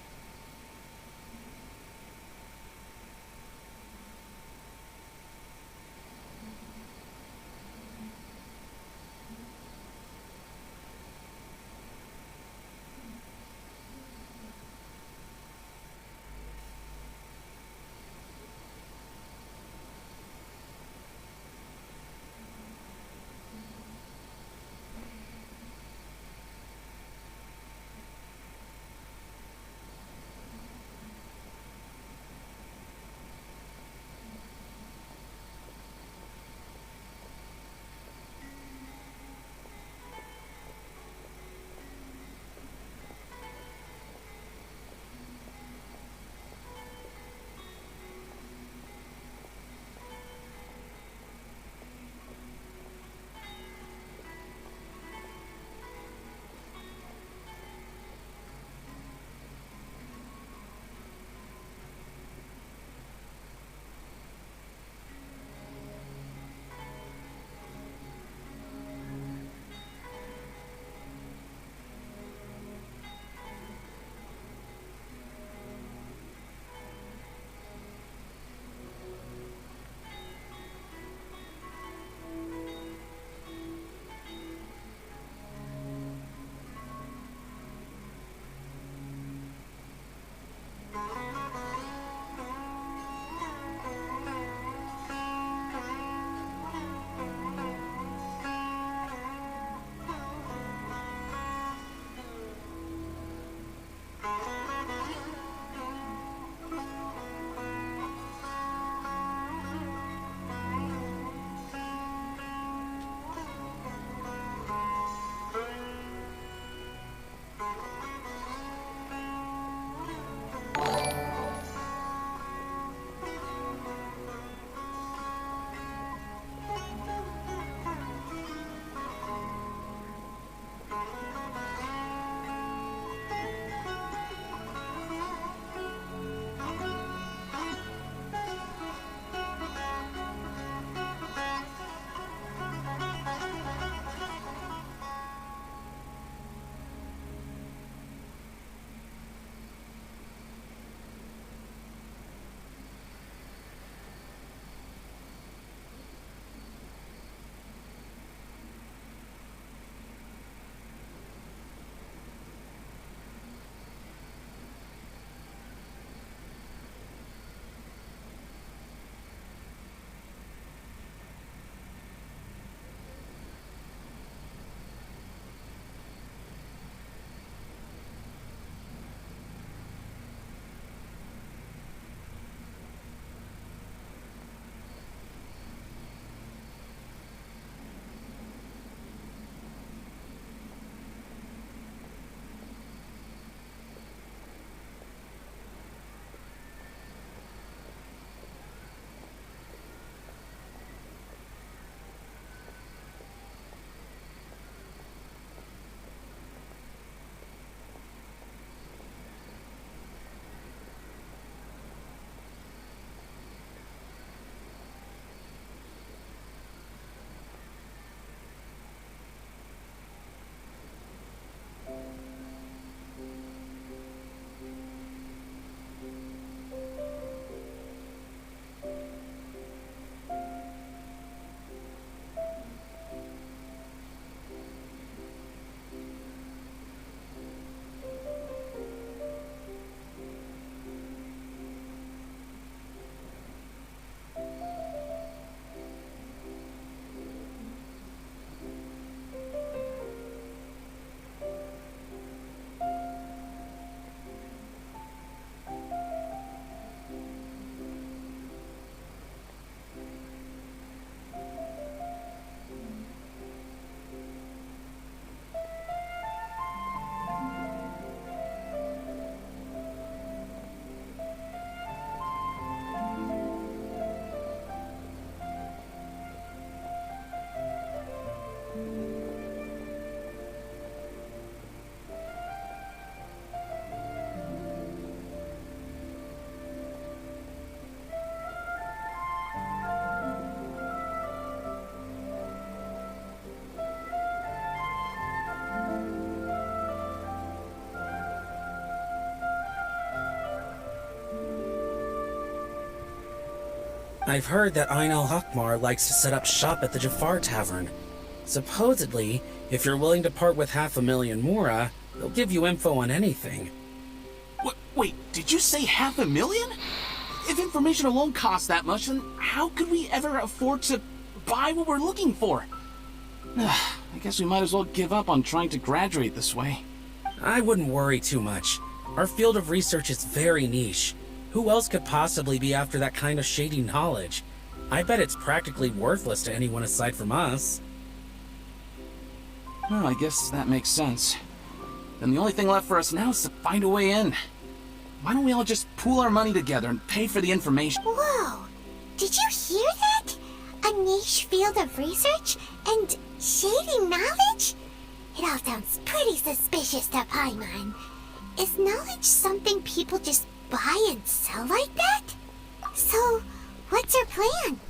S16: I've heard that Ain al-Hakmar likes to set up shop at the Jafar Tavern. Supposedly, if you're willing to part with 500,000 Mora, they'll give you info on anything.
S14: Wait, did you say 500,000? If information alone costs that much, then how could we ever afford to buy what we're looking for? I guess we might as well give up on trying to graduate this way.
S16: I wouldn't worry too much. Our field of research is very niche. Who else could possibly be after that kind of shady knowledge? I bet it's practically worthless to anyone aside from us.
S14: Well, I guess that makes sense. Then the only thing left for us now is to find a way in. Why don't we all just pool our money together and pay for the information?
S1: Whoa! Did you hear that? A niche field of research and shady knowledge? It all sounds pretty suspicious to Paimon. Is knowledge something people just buy and sell like that? So, what's our plan?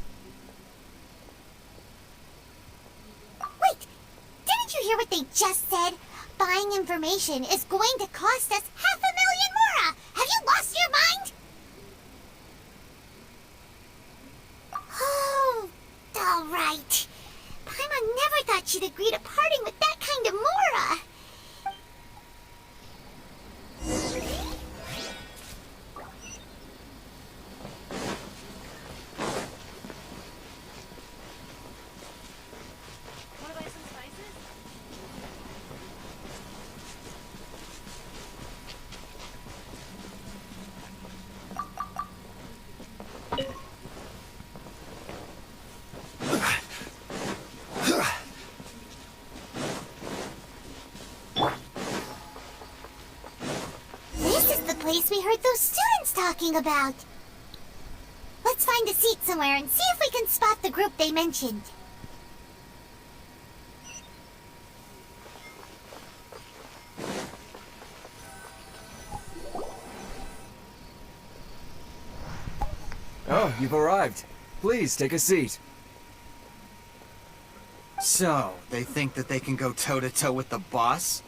S1: Wait, didn't you hear what they just said? Buying information is going to cost us 500,000 Mora! Have you lost your mind? Oh, alright. Paimon never thought she'd agree to parting with that kind of Mora. Place we heard those students talking about. Let's find a seat somewhere and see if we can spot the group they mentioned.
S17: Oh, you've arrived. Please, take a seat.
S18: So, they think that they can go toe-to-toe with the boss?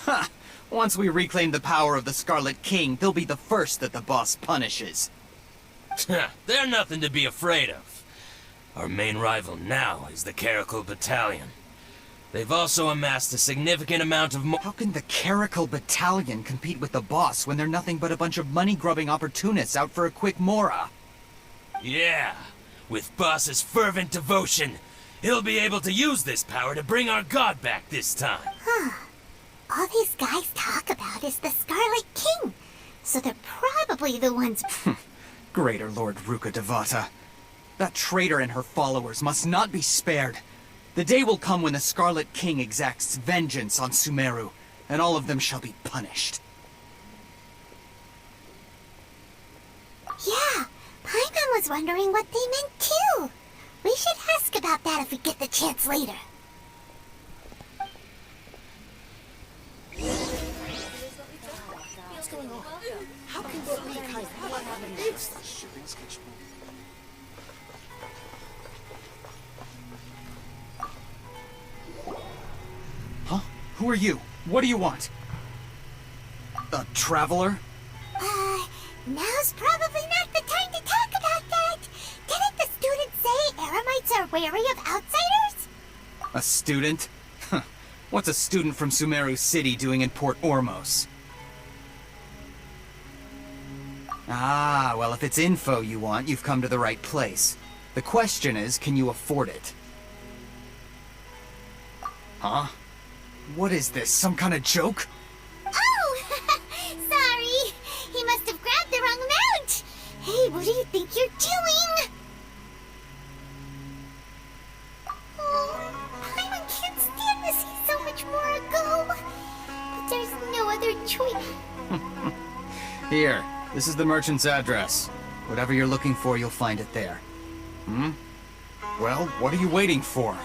S18: Ha! Once we reclaim the power of the Scarlet King, they'll be the first that the boss punishes.
S19: They're nothing to be afraid of. Our main rival now is the Caracal Battalion. They've also amassed a significant amount of
S18: How can the Caracal Battalion compete with the boss when they're nothing but a bunch of money-grubbing opportunists out for a quick Mora?
S19: Yeah, with Boss's fervent devotion, he'll be able to use this power to bring our god back this time.
S1: Huh. All these guys talk about is the Scarlet King, so they're probably the ones...
S18: Greater Lord Ruka Devata. That traitor and her followers must not be spared. The day will come when the Scarlet King exacts vengeance on Sumeru, and all of them shall be punished.
S1: Yeah, Paimon was wondering what they meant too. We should ask about that if we get the chance later.
S9: What's going on? How can this be kind of what happened next?
S18: Huh? Who are you? What do you want? A traveler?
S1: Now's probably not the time to talk about that. Didn't the students say Eremites are wary of outsiders?
S18: A student? What's a student from Sumeru City doing in Port Ormos? Ah, well, if it's info you want, you've come to the right place. The question is, can you afford it? Huh? What is this, some kind of joke?
S1: Oh! Sorry! He must have grabbed the wrong amount! Hey, what do you think you're doing? Oh, Paimon can't stand to see so much more go. But there's no other choice.
S18: Here, this is the merchant's address. Whatever you're looking for, you'll find it there. Hmm? Well, what are you waiting for?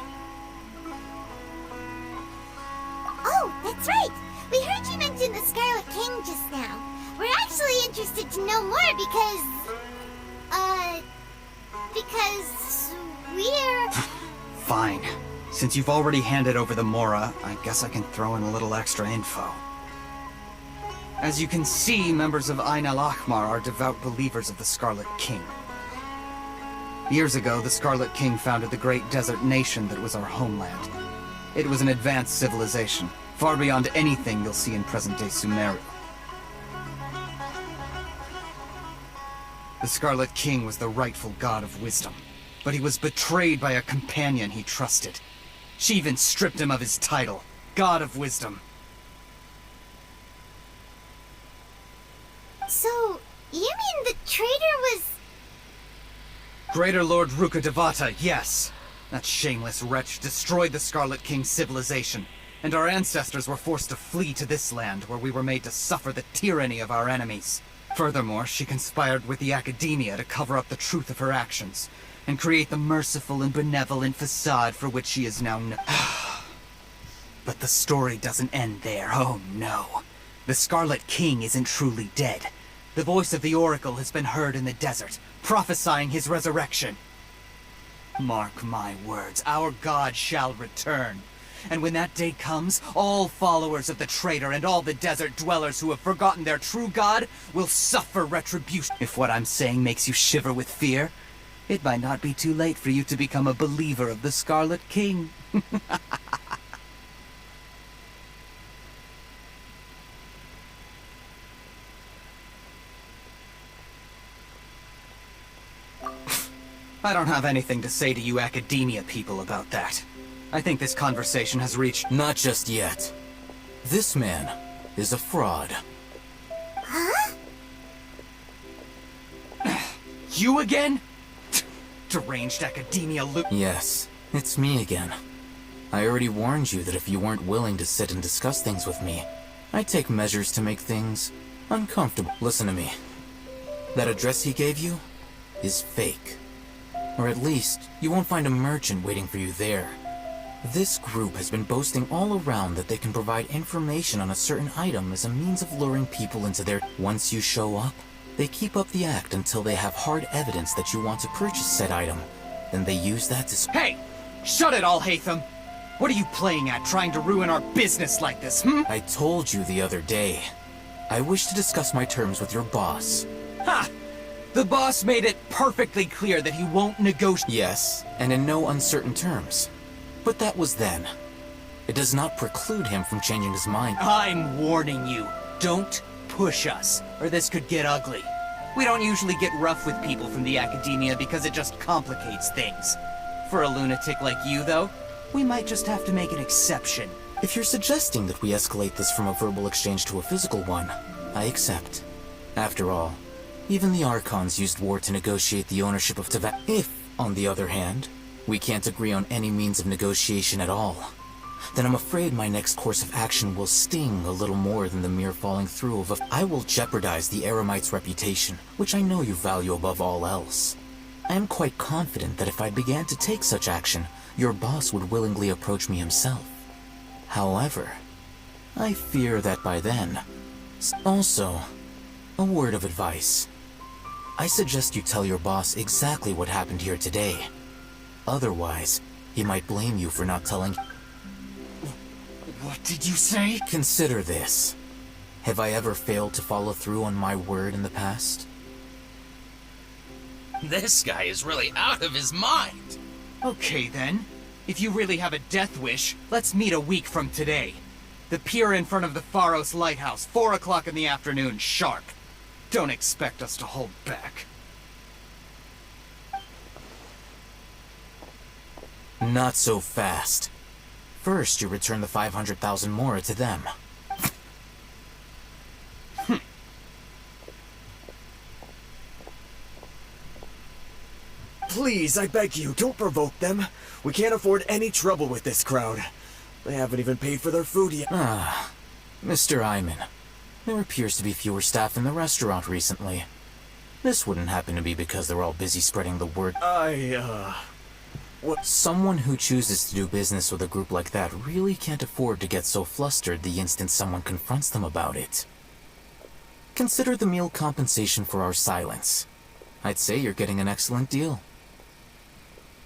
S1: Oh, that's right! We heard you mention the Scarlet King just now. We're actually interested to know more because we're...
S18: Fine. Since you've already handed over the Mora, I guess I can throw in a little extra info. As you can see, members of Ain al-Ahmar are devout believers of the Scarlet King. Years ago, the Scarlet King founded the great desert nation that was our homeland. It was an advanced civilization, far beyond anything you'll see in present-day Sumeru. The Scarlet King was the rightful god of wisdom, but he was betrayed by a companion he trusted. She even stripped him of his title, God of Wisdom.
S1: So, you mean the traitor was...
S18: Greater Lord Ruka Devata, yes. That shameless wretch destroyed the Scarlet King's civilization, and our ancestors were forced to flee to this land where we were made to suffer the tyranny of our enemies. Furthermore, she conspired with the Academia to cover up the truth of her actions, and create the merciful and benevolent facade for which she is now known. But the story doesn't end there, oh no. The Scarlet King isn't truly dead. The voice of the Oracle has been heard in the desert, prophesying his resurrection. Mark my words, our god shall return. And when that day comes, all followers of the traitor and all the desert dwellers who have forgotten their true god will suffer retribution. If what I'm saying makes you shiver with fear, it might not be too late for you to become a believer of the Scarlet King. I don't have anything to say to you Academia people about that. I think this conversation has reached...
S20: Not just yet. This man is a fraud.
S1: Huh?
S18: You again? Deranged Academia loop.
S20: Yes, it's me again. I already warned you that if you weren't willing to sit and discuss things with me, I'd take measures to make things uncomfortable. Listen to me. That address he gave you is fake. Or at least, you won't find a merchant waiting for you there. This group has been boasting all around that they can provide information on a certain item as a means of luring people into their... Once you show up, they keep up the act until they have hard evidence that you want to purchase said item. Then they use that to...
S18: Hey! Shut it all, Hatham! What are you playing at, trying to ruin our business like this,
S20: I told you the other day. I wish to discuss my terms with your boss.
S18: Ha! The boss made it perfectly clear that he won't negotiate.
S20: Yes, and in no uncertain terms. But that was then. It does not preclude him from changing his mind.
S18: I'm warning you. Don't push us, or this could get ugly. We don't usually get rough with people from the Academia because it just complicates things. For a lunatic like you, though, we might just have to make an exception.
S20: If you're suggesting that we escalate this from a verbal exchange to a physical one, I accept. After all, even the Archons used war to negotiate the ownership of Teva. If, on the other hand, we can't agree on any means of negotiation at all, then I'm afraid my next course of action will sting a little more than the mere falling through of a... I will jeopardize the Eremite's reputation, which I know you value above all else. I am quite confident that if I began to take such action, your boss would willingly approach me himself. However, I fear that by then... Also, a word of advice. I suggest you tell your boss exactly what happened here today. Otherwise, he might blame you for not telling...
S18: What did you say?
S20: Consider this. Have I ever failed to follow through on my word in the past?
S19: This guy is really out of his mind.
S18: Okay then. If you really have a death wish, let's meet a week from today. The pier in front of the Pharos Lighthouse, 4 o'clock in the afternoon, sharp. Don't expect us to hold back.
S20: Not so fast. First, you return the 500,000 mora to them.
S17: Please, I beg you, don't provoke them. We can't afford any trouble with this crowd. They haven't even paid for their food yet.
S20: Ah, Mr. Iman. There appears to be fewer staff in the restaurant recently. This wouldn't happen to be because they're all busy spreading the word.
S17: What?
S20: Someone who chooses to do business with a group like that really can't afford to get so flustered the instant someone confronts them about it. Consider the meal compensation for our silence. I'd say you're getting an excellent deal.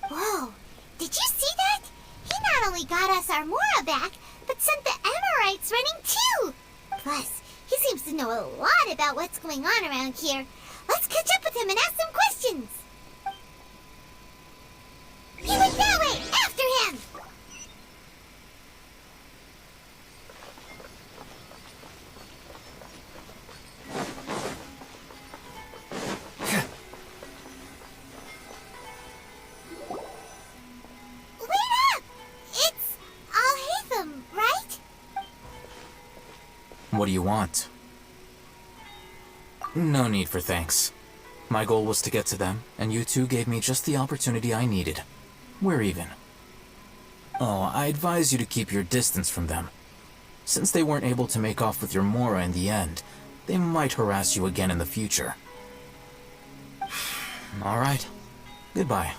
S1: Whoa, did you see that? He not only got us our Mora back, but sent the Amorites running too! Plus, he seems to know a lot about what's going on around here. Let's catch up with him and ask some questions!
S20: What do you want? No need for thanks. My goal was to get to them, and you two gave me just the opportunity I needed. We're even. Oh, I advise you to keep your distance from them. Since they weren't able to make off with your Mora in the end, they might harass you again in the future. Alright. Goodbye.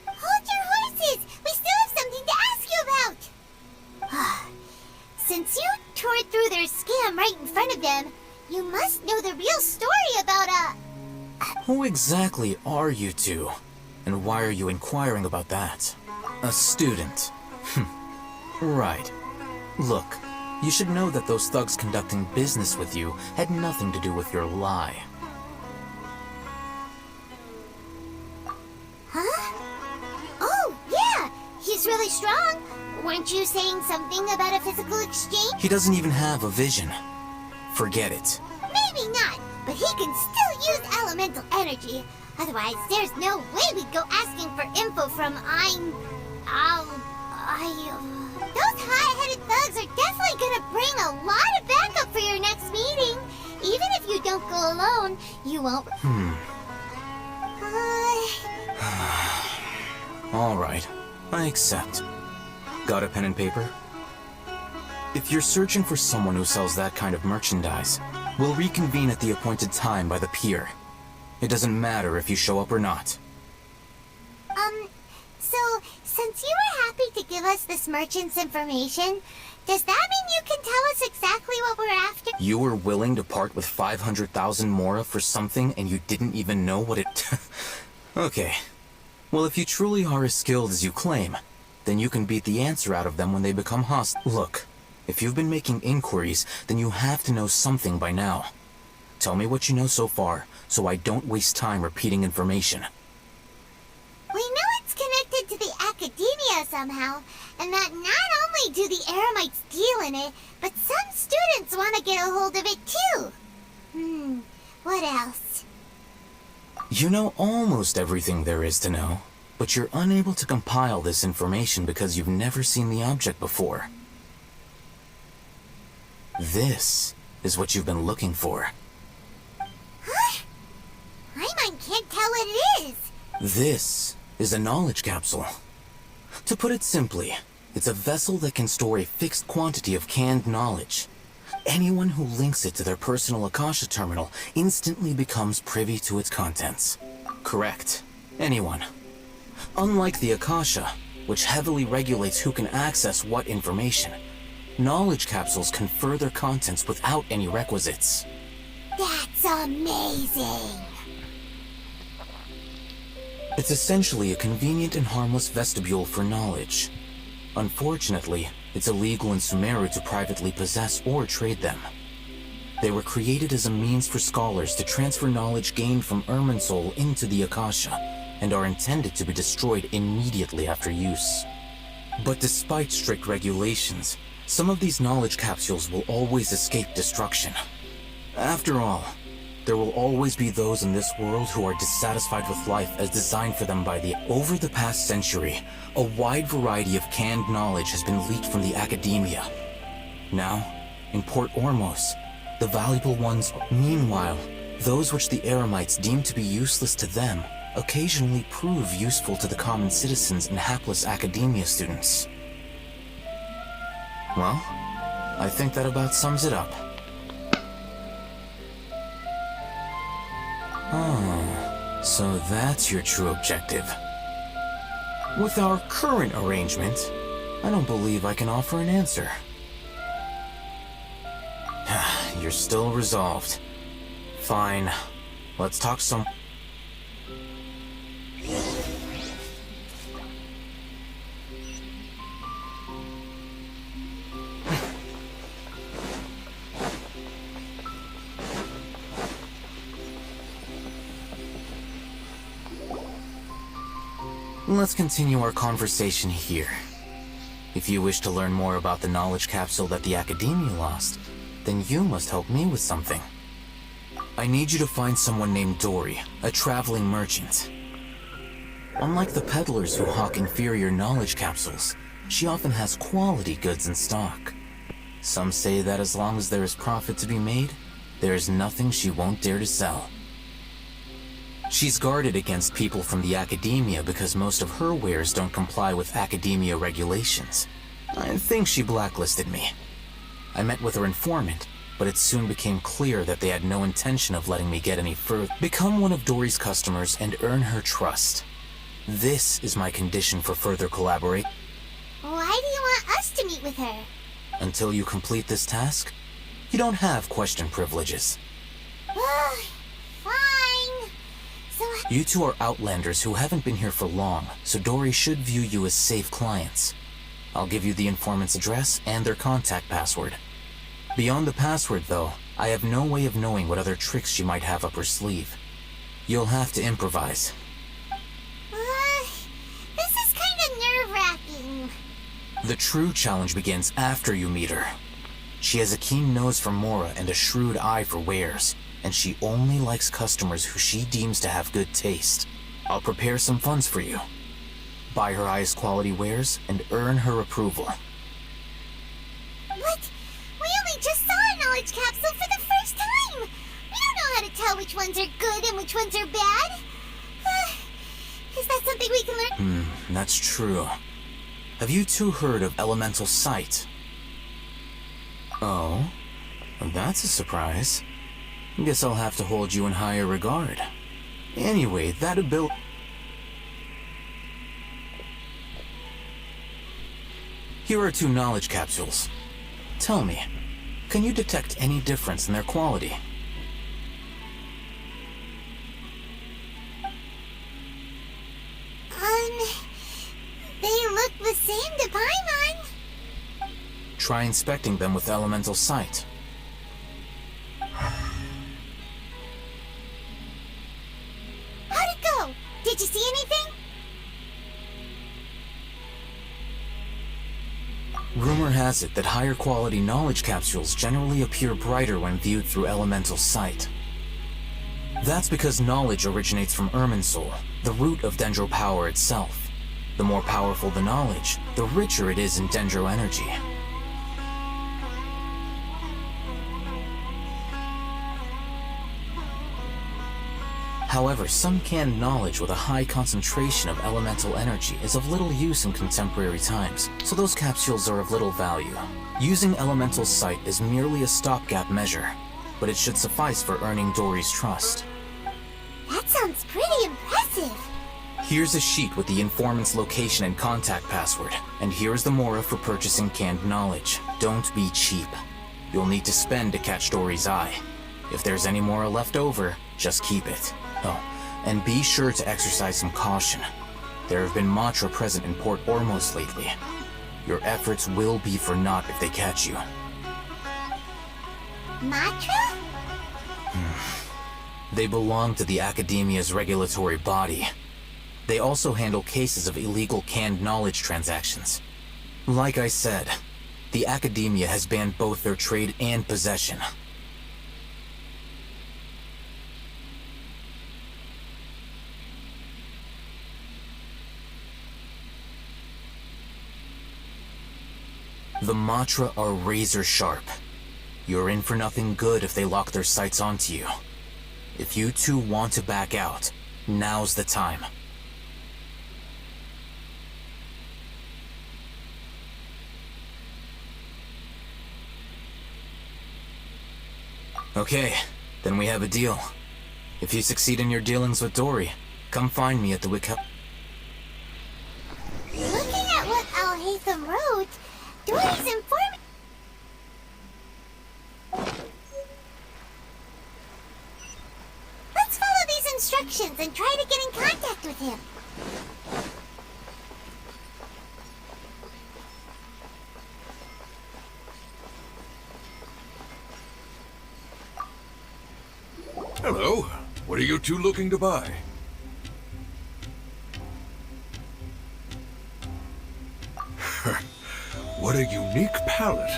S1: Hold your horses! We still have something to ask you about! Since you tore through their scam right in front of them, you must know the real story about
S20: Who exactly are you two? And why are you inquiring about that? A student. Right. Look, you should know that those thugs conducting business with you had nothing to do with your lie.
S1: Huh? Oh, yeah! He's really strong! Weren't you saying something about a physical exchange?
S20: He doesn't even have a vision. Forget it.
S1: Maybe not, but he can still use elemental energy. Otherwise, there's no way we'd go asking for info from Those high-headed thugs are definitely gonna bring a lot of backup for your next meeting. Even if you don't go alone, you won't...
S20: Alright, I accept. Got a pen and paper? If you're searching for someone who sells that kind of merchandise, we'll reconvene at the appointed time by the pier. It doesn't matter if you show up or not.
S1: So, since you were happy to give us this merchant's information, does that mean you can tell us exactly what we're after?
S20: You were willing to part with 500,000 Mora for something and you didn't even know what it... Okay. Well, if you truly are as skilled as you claim, then you can beat the answer out of them when they become hostile. Look, if you've been making inquiries, then you have to know something by now. Tell me what you know so far, so I don't waste time repeating information.
S1: We know it's connected to the academia somehow, and that not only do the Eremites deal in it, but some students want to get a hold of it too. What else?
S20: You know almost everything there is to know, but you're unable to compile this information because you've never seen the object before. This is what you've been looking for.
S1: Huh? Paimon can't tell what it is.
S20: This is a knowledge capsule. To put it simply, it's a vessel that can store a fixed quantity of canned knowledge. Anyone who links it to their personal Akasha terminal instantly becomes privy to its contents. Correct. Anyone. Unlike the Akasha, which heavily regulates who can access what information, knowledge capsules confer their contents without any requisites.
S1: That's amazing!
S20: It's essentially a convenient and harmless vestibule for knowledge. Unfortunately, it's illegal in Sumeru to privately possess or trade them. They were created as a means for scholars to transfer knowledge gained from Irminsul into the Akasha, and are intended to be destroyed immediately after use. But despite strict regulations, some of these knowledge capsules will always escape destruction. After all, there will always be those in this world who are dissatisfied with life as designed for them by the... Over the past century, a wide variety of canned knowledge has been leaked from the academia. Now, in Port Ormos, the valuable ones... Meanwhile, those which the Eremites deem to be useless to them occasionally prove useful to the common citizens and hapless academia students. Well, I think that about sums it up. Oh, so that's your true objective. With our current arrangement, I don't believe I can offer an answer. You're still resolved. Fine. Let's talk some... Let's continue our conversation here. If you wish to learn more about the knowledge capsule that the Academia lost, then you must help me with something. I need you to find someone named Dory, a traveling merchant. Unlike the peddlers who hawk inferior knowledge capsules, she often has quality goods in stock. Some say that as long as there is profit to be made, there is nothing she won't dare to sell. She's guarded against people from the academia because most of her wares don't comply with academia regulations. I think she blacklisted me. I met with her informant, but it soon became clear that they had no intention of letting me get any further. Become one of Dory's customers and earn her trust. This is my condition for further collaborate.
S1: Why do you want us to meet with her?
S20: Until you complete this task, you don't have question privileges.
S1: Fine. So
S20: You two are outlanders who haven't been here for long, so Dory should view you as safe clients. I'll give you the informant's address and their contact password. Beyond the password, though, I have no way of knowing what other tricks she might have up her sleeve. You'll have to improvise.
S1: This is kind of nerve-wracking.
S20: The true challenge begins after you meet her. She has a keen nose for Mora and a shrewd eye for wares, and she only likes customers who she deems to have good taste. I'll prepare some funds for you. Buy her highest quality wares and earn her approval.
S1: What? We only just saw a knowledge capsule for the first time! We don't know how to tell which ones are good and which ones are bad. Is that something we can learn?
S20: That's true. Have you two heard of elemental sight? Oh, that's a surprise. Guess I'll have to hold you in higher regard. Anyway, that ability... Here are 2 knowledge capsules. Tell me, can you detect any difference in their quality?
S1: They look the same to Paimon.
S20: Try inspecting them with elemental sight.
S1: How'd it go? Did you see anything?
S20: Rumor has it that higher quality knowledge capsules generally appear brighter when viewed through elemental sight. That's because knowledge originates from Irminsul, the root of Dendro power itself. The more powerful the knowledge, the richer it is in Dendro energy. However, some canned knowledge with a high concentration of elemental energy is of little use in contemporary times, so those capsules are of little value. Using elemental sight is merely a stopgap measure, but it should suffice for earning Dory's trust.
S1: That sounds pretty impressive.
S20: Here's a sheet with the informant's location and contact password, and here's the Mora for purchasing canned knowledge. Don't be cheap. You'll need to spend to catch Dory's eye. If there's any Mora left over, just keep it. Oh, and be sure to exercise some caution. There have been Matra present in Port Ormos lately. Your efforts will be for naught if they catch you.
S1: Matra?
S20: They belong to the Academia's regulatory body. They also handle cases of illegal canned knowledge transactions. Like I said, the Academia has banned both their trade and possession. The Matra are razor sharp. You're in for nothing good if they lock their sights onto you. If you two want to back out, now's the time. Okay, then we have a deal. If you succeed in your dealings with Dory, come find me at the Looking
S1: at what Al-Haytham wrote, Dory's informant... Let's follow these instructions and try to get in contact with him.
S21: Hello. What are you two looking to buy? What a unique palette.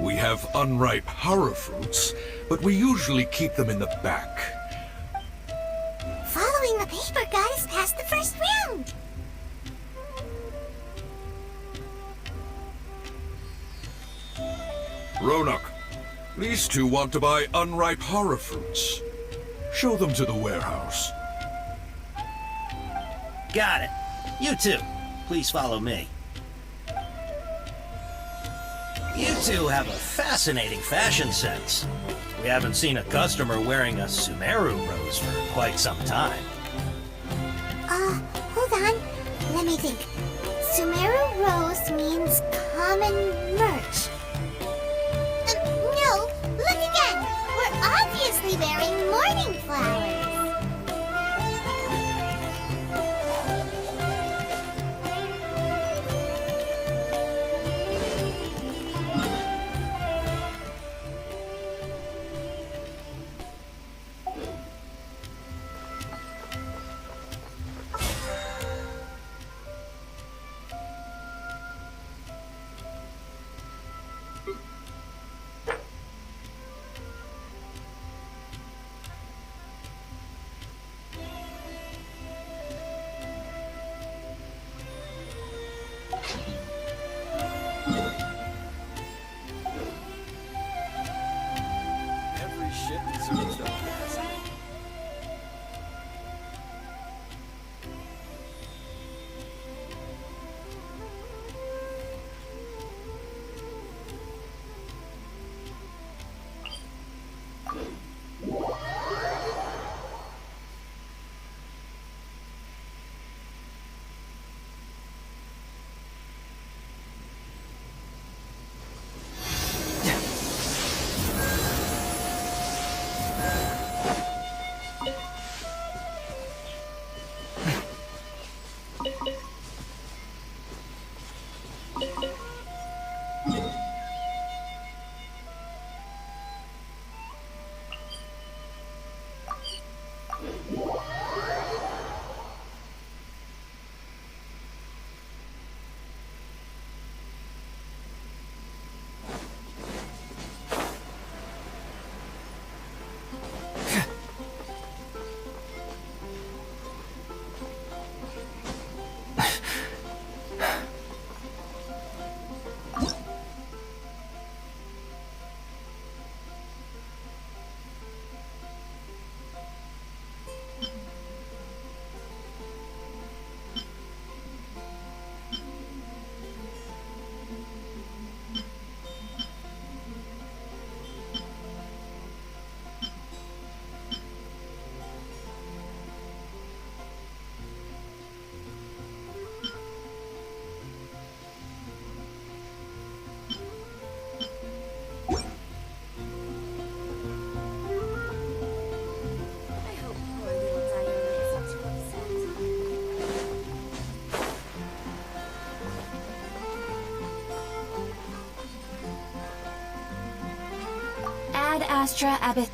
S21: We have unripe horror fruits, but we usually keep them in the back.
S1: Following the paper got us past the first round.
S21: Roanoke. These two want to buy unripe horror fruits. Show them to the warehouse.
S7: Got it. You two, please follow me. You two have a fascinating fashion sense. We haven't seen a customer wearing a Sumeru rose for quite some time.
S1: Hold on. Let me think. Sumeru rose means common merch. No, look again. We're obviously wearing morning flowers.
S20: Every ship deserves their pass.
S6: Ad Astra Abyss.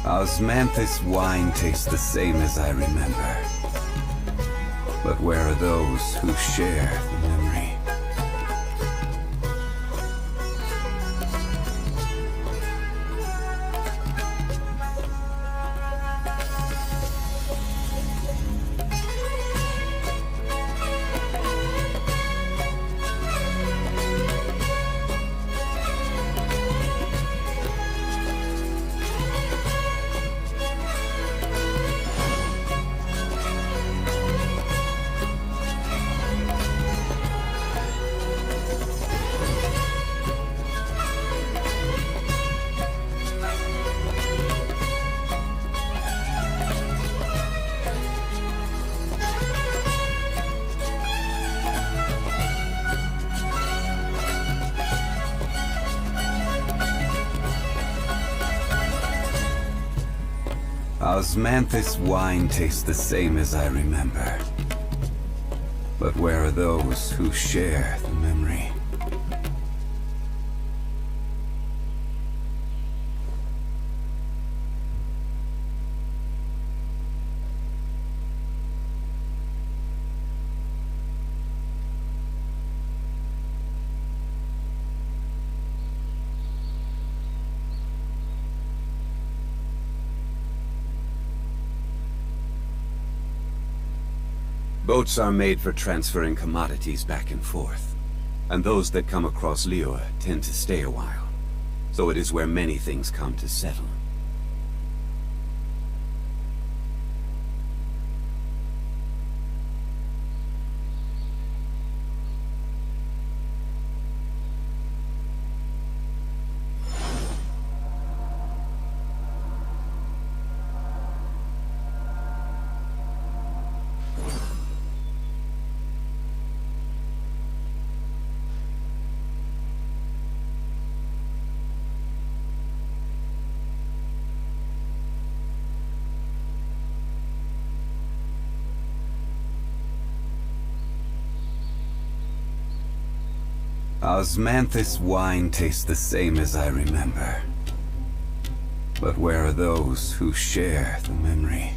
S8: Osmanthus wine tastes the same as I remember. But where are those who share the memory? Osmanthus wine tastes the same as I remember. But where are those who share the memory? Boats are made for transferring commodities back and forth, and those that come across Liyue tend to stay a while, so it is where many things come to settle. Osmanthus wine tastes the same as I remember. But where are those who share the memory?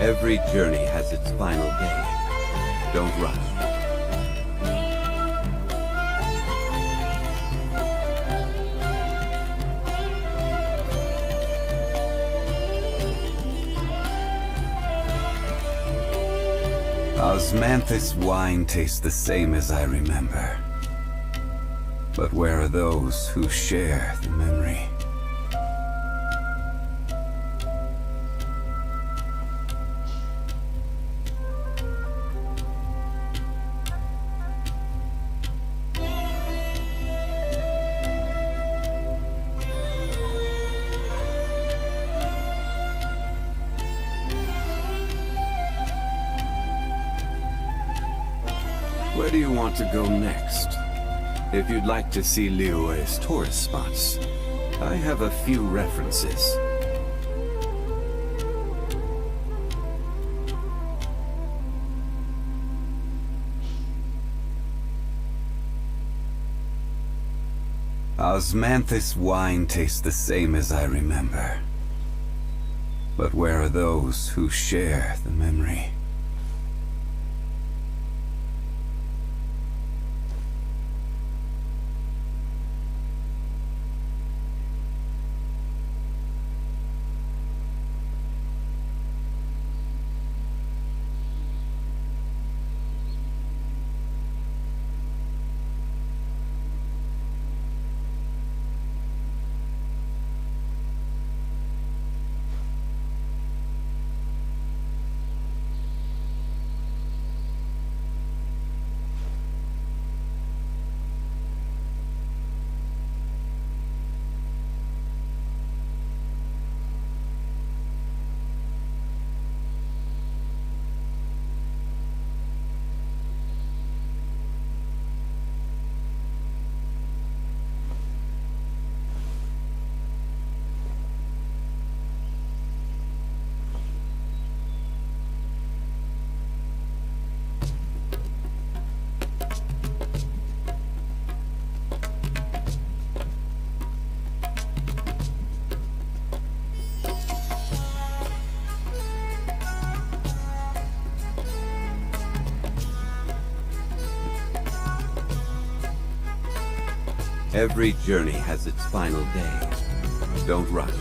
S8: Every journey has its final day. Don't rush. Osmanthus wine tastes the same as I remember. But where are those who share the memory? Where do you want to go next? If you'd like to see Liyue's tourist spots, I have a few references. Osmanthus wine tastes the same as I remember. But where are those who share the memory? Every journey has its final day. Don't rush.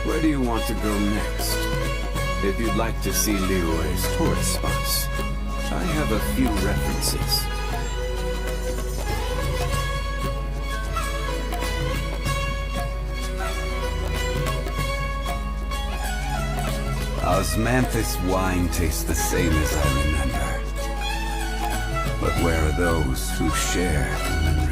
S8: Where do you want to go next? If you'd like to see Liyue's tourist spots, I have a few references. Osmanthus wine tastes the same as I remember. But where are those who share the memory?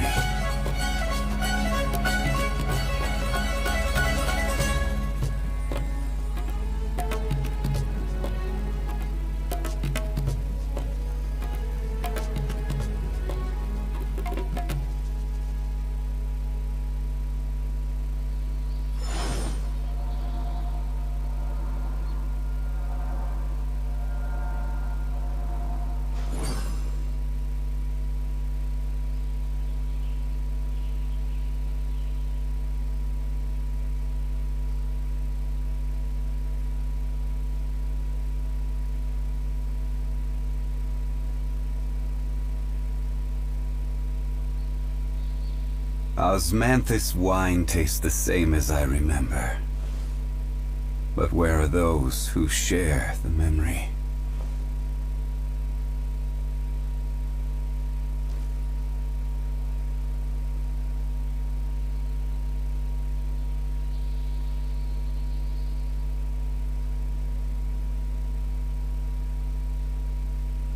S8: Osmanthus wine tastes the same as I remember. But where are those who share the memory?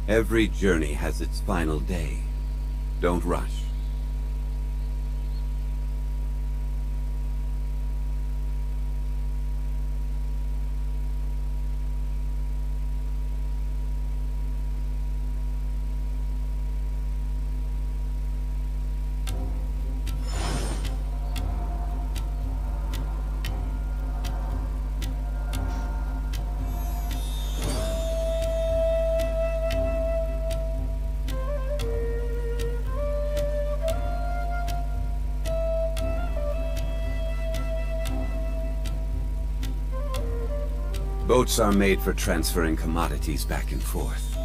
S8: Every journey has its final day. Don't rush. Boats are made for transferring commodities back and forth,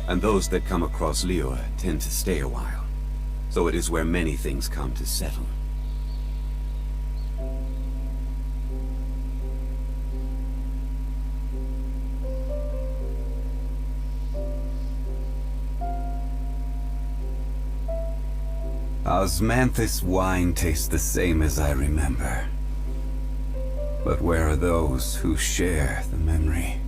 S8: and those that come across Liyue tend to stay a while. So it is where many things come to settle. Osmanthus wine tastes the same as I remember. But where are those who share the memory?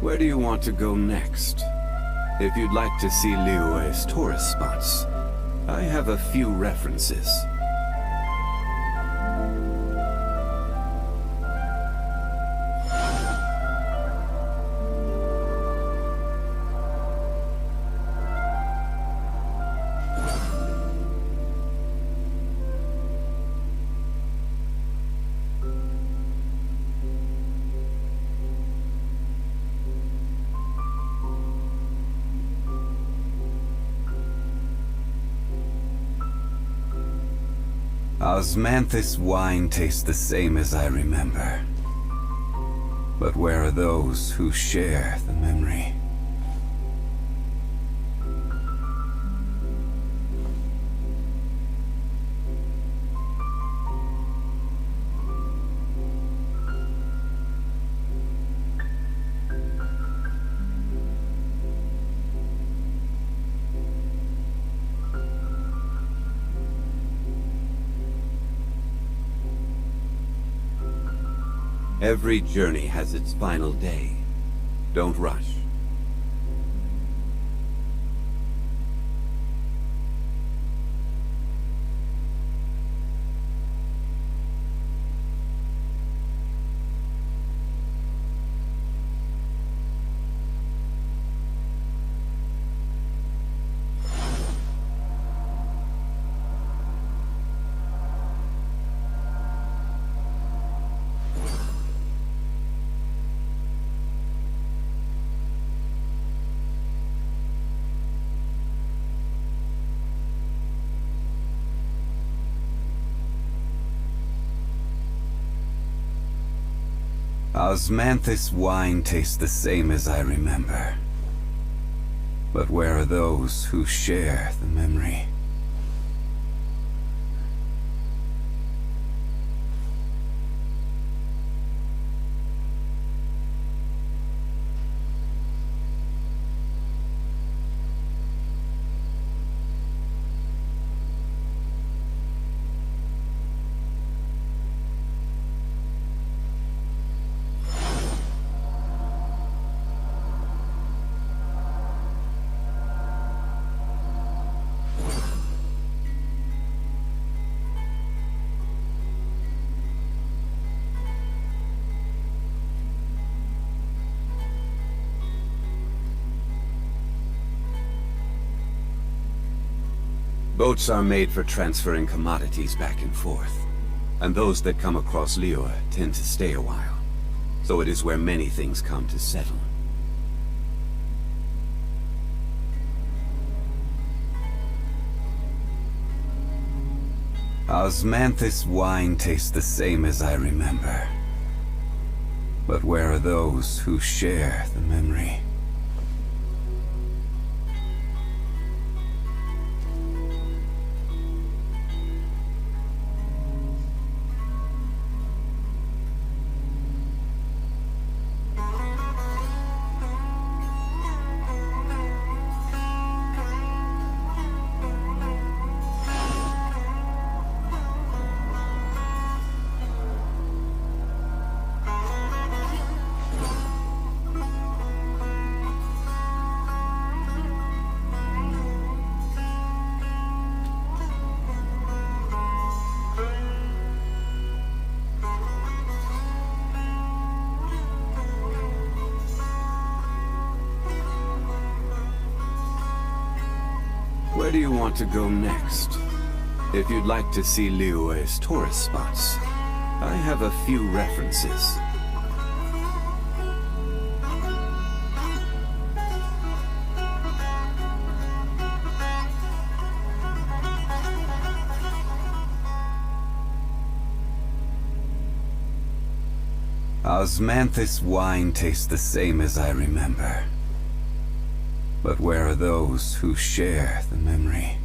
S8: Where do you want to go next? If you'd like to see Liyue's tourist spots, I have a few references. Osmanthus wine tastes the same as I remember. But where are those who share the memory? Every journey has its final day. Don't rush. Osmanthus wine tastes the same as I remember. But where are those who share the memory? Boats are made for transferring commodities back and forth, and those that come across Liyue tend to stay a while, so it is where many things come to settle. Osmanthus wine tastes the same as I remember. But where are those who share the memory? Where do you want to go next? If you'd like to see Liyue's tourist spots, I have a few references. Osmanthus wine tastes the same as I remember. But where are those who share the memory?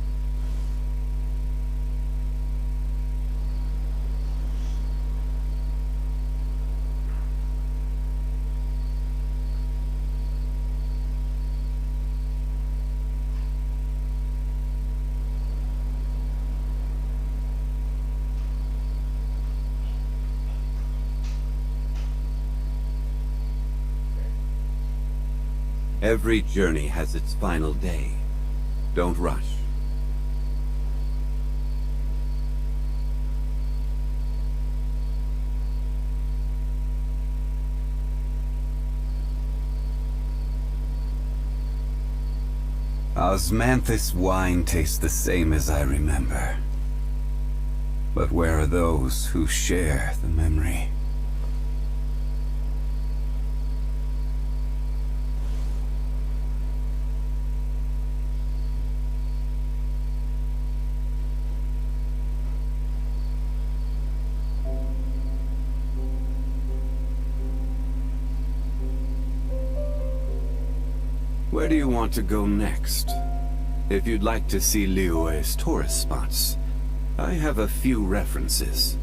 S8: Every journey has its final day. Don't rush. Osmanthus wine tastes the same as I remember. But where are those who share the memory? Where do you want to go next? If you'd like to see Liyue's tourist spots, I have a few references.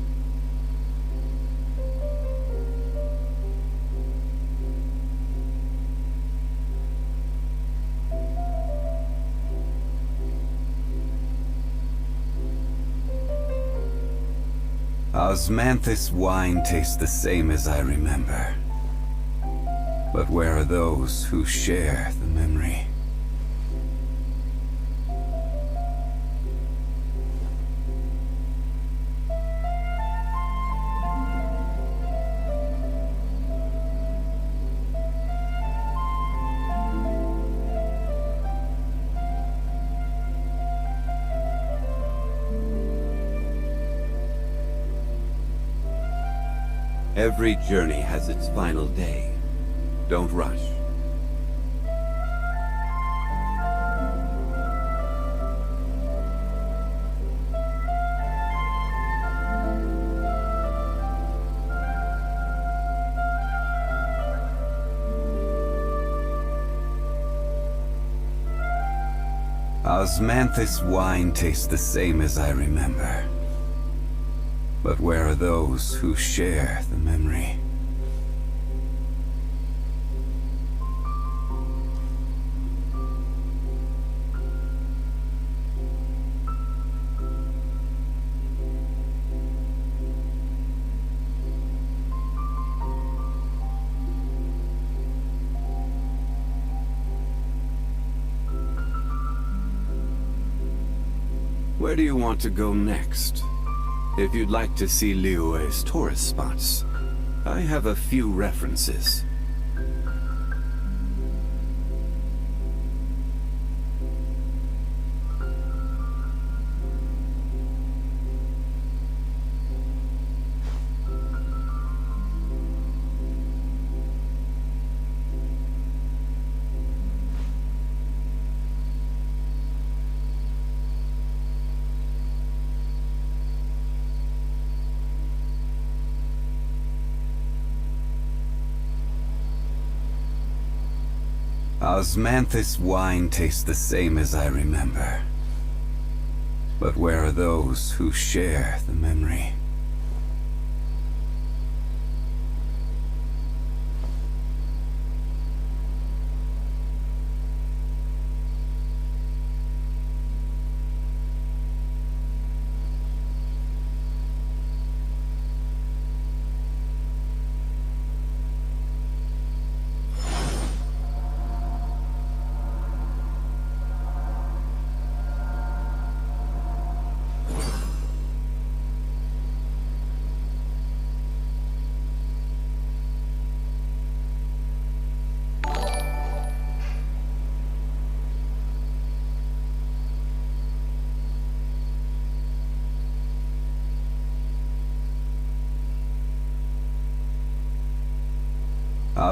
S8: Osmanthus wine tastes the same as I remember. But where are those who share the memory? Every journey has its final day. Don't rush. Osmanthus wine tastes the same as I remember. But where are those who share the memory? Where do you want to go next? If you'd like to see Liyue's tourist spots, I have a few references. Osmanthus wine tastes the same as I remember. But where are those who share the memory?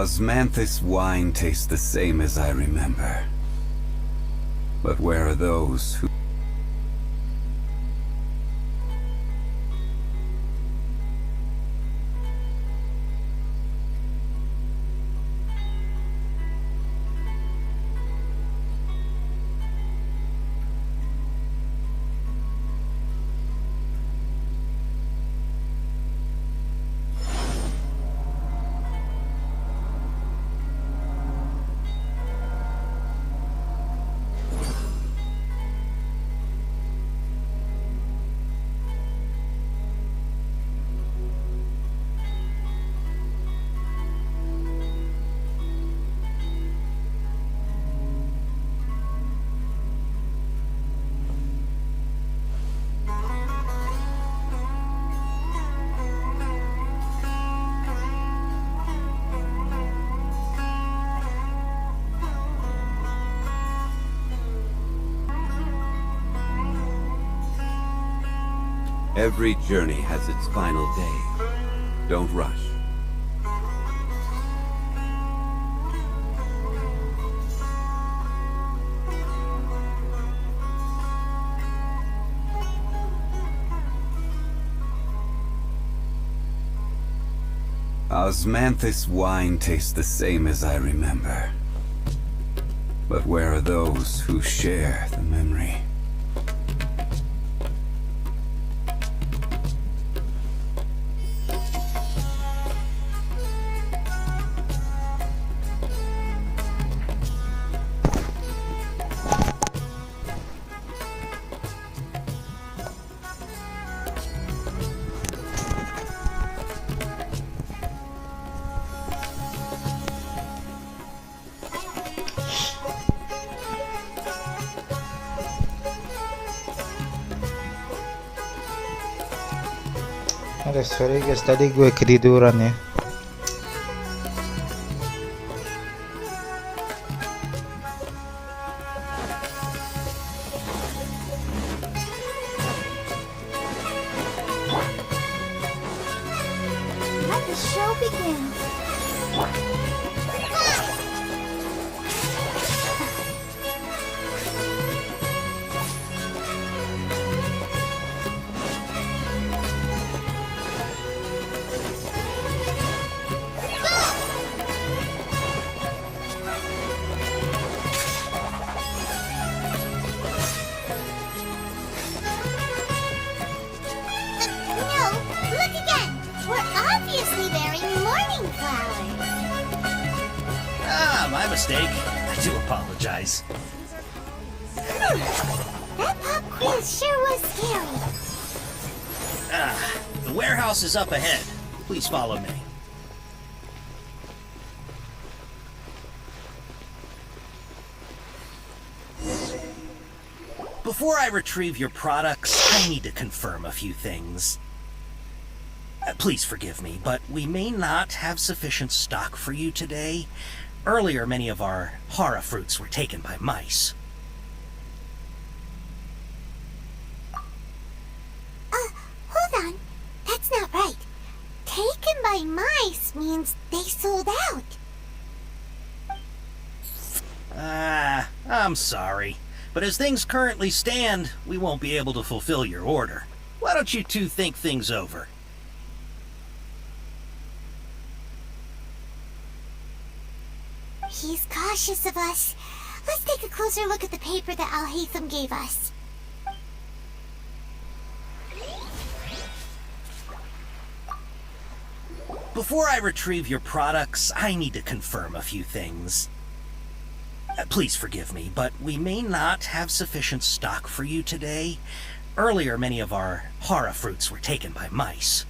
S8: Osmanthus wine tastes the same as I remember. But where are those who... Every journey has its final day. Don't rush. Osmanthus wine tastes the same as I remember. But where are those who share the memory?
S5: Oke, sorry guys, tadi gue ketiduran ya.
S1: Let the show begin. No, look again. We're obviously wearing mourning flowers.
S7: Ah, my mistake. I do apologize.
S1: That pop quiz sure was scary.
S7: Ah, the warehouse is up ahead. Please follow me. Before I retrieve your products, I need to confirm a few things. Please forgive me, but we may not have sufficient stock for you today. Earlier, many of our hara fruits were taken by mice.
S1: Hold on. That's not right. Taken by mice means they sold out.
S7: Ah, I'm sorry. But as things currently stand, we won't be able to fulfill your order. Why don't you two think things over?
S1: He's cautious of us. Let's take a closer look at the paper that Al-Haytham gave us.
S7: Before I retrieve your products, I need to confirm a few things. Please forgive me, but we may not have sufficient stock for you today. Earlier, many of our hara fruits were taken by mice.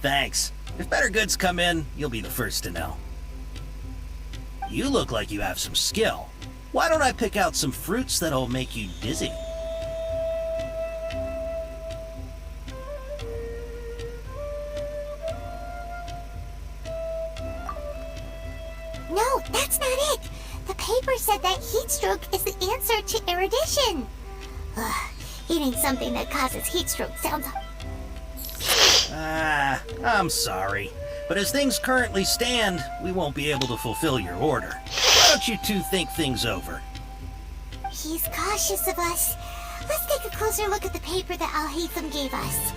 S7: Thanks. If better goods come in, you'll be the first to know. You look like you have some skill. Why don't I pick out some fruits that'll make you dizzy?
S1: No, that's not it. The paper said that heat stroke is the answer to erudition. Ugh, eating something that causes heat stroke sounds...
S7: Ah, I'm sorry. But as things currently stand, we won't be able to fulfill your order. Why don't you two think things over?
S1: He's cautious of us. Let's take a closer look at the paper that Al-Haytham gave us.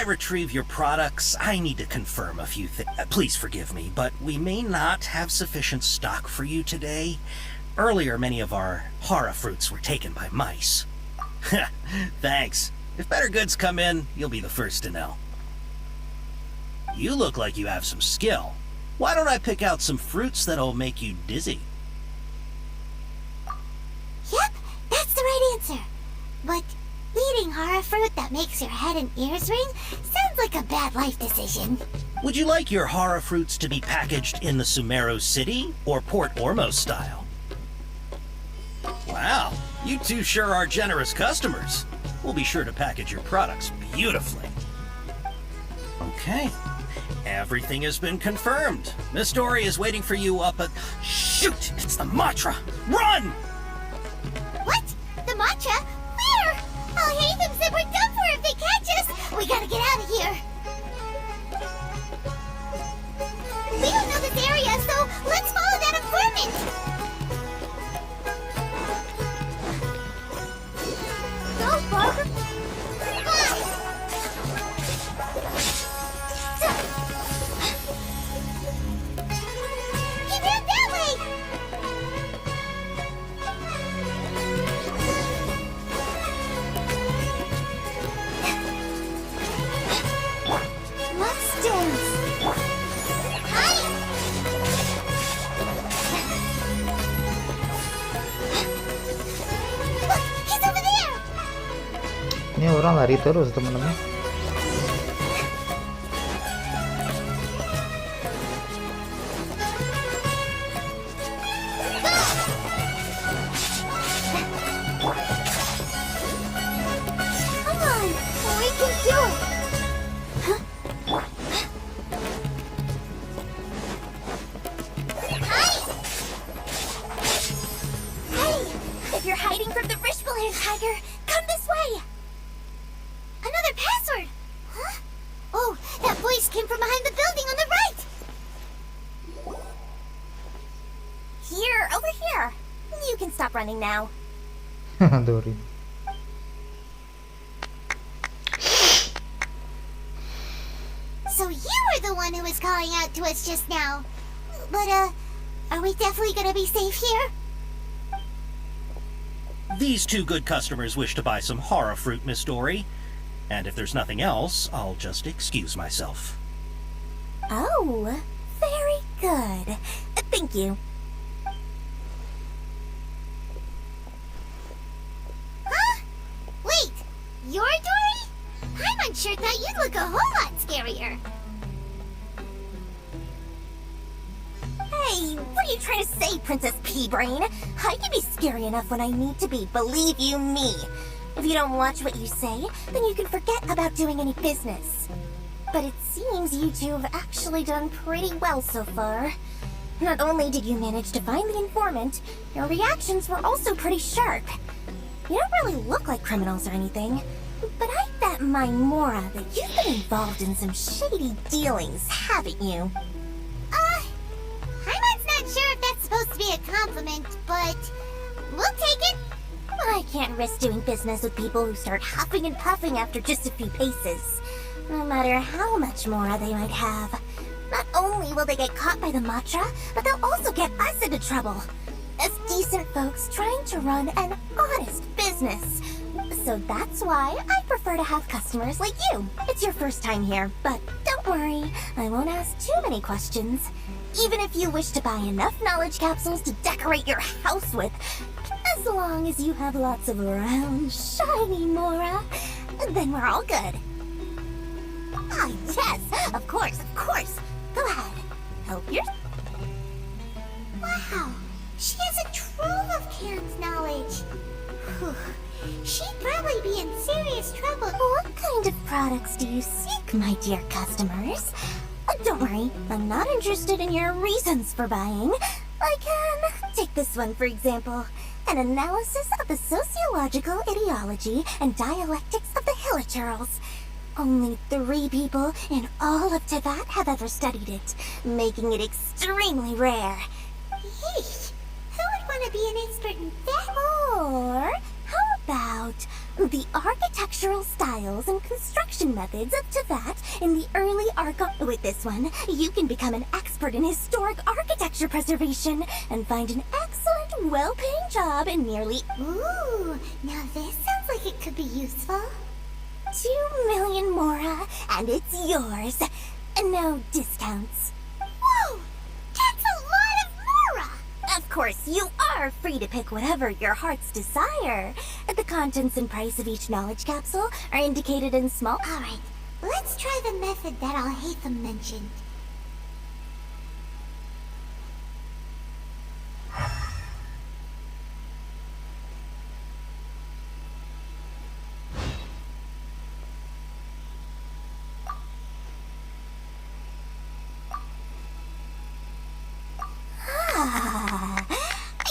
S7: retrieve your products, I need to confirm a few things. Please forgive me, but we may not have sufficient stock for you today. Earlier, many of our hara fruits were taken by mice. Thanks. If better goods come in, you'll be the first to know. You look like you have some skill. Why don't I pick out some fruits that'll make you dizzy?
S1: Yep, that's the right answer. But eating hara fruit that makes your head and ears ring sounds like a bad life decision.
S7: Would you like your hara fruits to be packaged in the Sumeru City or Port Ormos style? Wow, you two sure are generous customers. We'll be sure to package your products beautifully. Okay, everything has been confirmed. Miss Dory is waiting for you up at... Shoot, it's the Matra! Run!
S1: What? The matcha? Where? I'll hate them so we're done for if they catch us. We gotta get out of here. We don't know this area, so let's follow that informant. Go, Barker. He ran that way. Let's dance. Look, he's over there.
S5: Ini orang lari terus teman-teman.
S1: Come on, we can do it. If you're hiding from the Rishbalair Tiger, come this way! Another password! Huh? Oh, that voice came from behind the building on the right!
S9: Here, over here. You can stop running now.
S5: Dory.
S1: So you were the one who was calling out to us just now. But, are we definitely gonna be safe here?
S7: These two good customers wish to buy some hara fruit, Miss Dory. And if there's nothing else, I'll just excuse myself.
S9: Oh, very good. Thank you.
S1: Huh? Wait, you're Dory? Paimon sure thought you'd look a whole lot scarier.
S9: Hey, what are you trying to say, Princess Pea-Brain? I can be scary enough when I need to be, believe you me. If you don't watch what you say, then you can forget about doing any business. But it seems you two have actually done pretty well so far. Not only did you manage to find the informant, your reactions were also pretty sharp. You don't really look like criminals or anything, but I bet my Mora that you've been involved in some shady dealings, haven't you?
S1: Paimon's not sure if that's supposed to be a compliment, but we'll take it.
S9: I can't risk doing business with people who start huffing and puffing after just a few paces. No matter how much Mora they might have. Not only will they get caught by the Matra, but they'll also get us into trouble. As decent folks trying to run an honest business. So that's why I prefer to have customers like you. It's your first time here, but don't worry, I won't ask too many questions. Even if you wish to buy enough knowledge capsules to decorate your house with, as long as you have lots of round, shiny Mora, then we're all good. Ah, yes, of course, of course. Go ahead. Help your...
S1: Wow, she has a trove of Karen's knowledge. Whew. She'd probably be in serious trouble.
S9: What kind of products do you seek, my dear customers? Don't worry, I'm not interested in your reasons for buying. I can take this one, for example. An analysis of the sociological ideology and dialectics of the Hilichurls. Only 3 people in all of Teyvat have ever studied it, making it extremely rare.
S1: Yeesh, who would want to be an expert in that?
S9: Or how about
S1: the architectural styles and construction methods of Teyvat in the early Archon. With this one, you can become an expert in historic architecture preservation and find an excellent, well-paying job in nearly...
S2: Ooh, now this sounds like it could be useful.
S1: 2 million mora, and it's yours. No discounts.
S2: Whoa! That's a lot of mora!
S1: Of course, you are free to pick whatever your heart's desire. The contents and price of each knowledge capsule are indicated in small...
S2: Alright, let's try the method that Al-Haytham mentioned.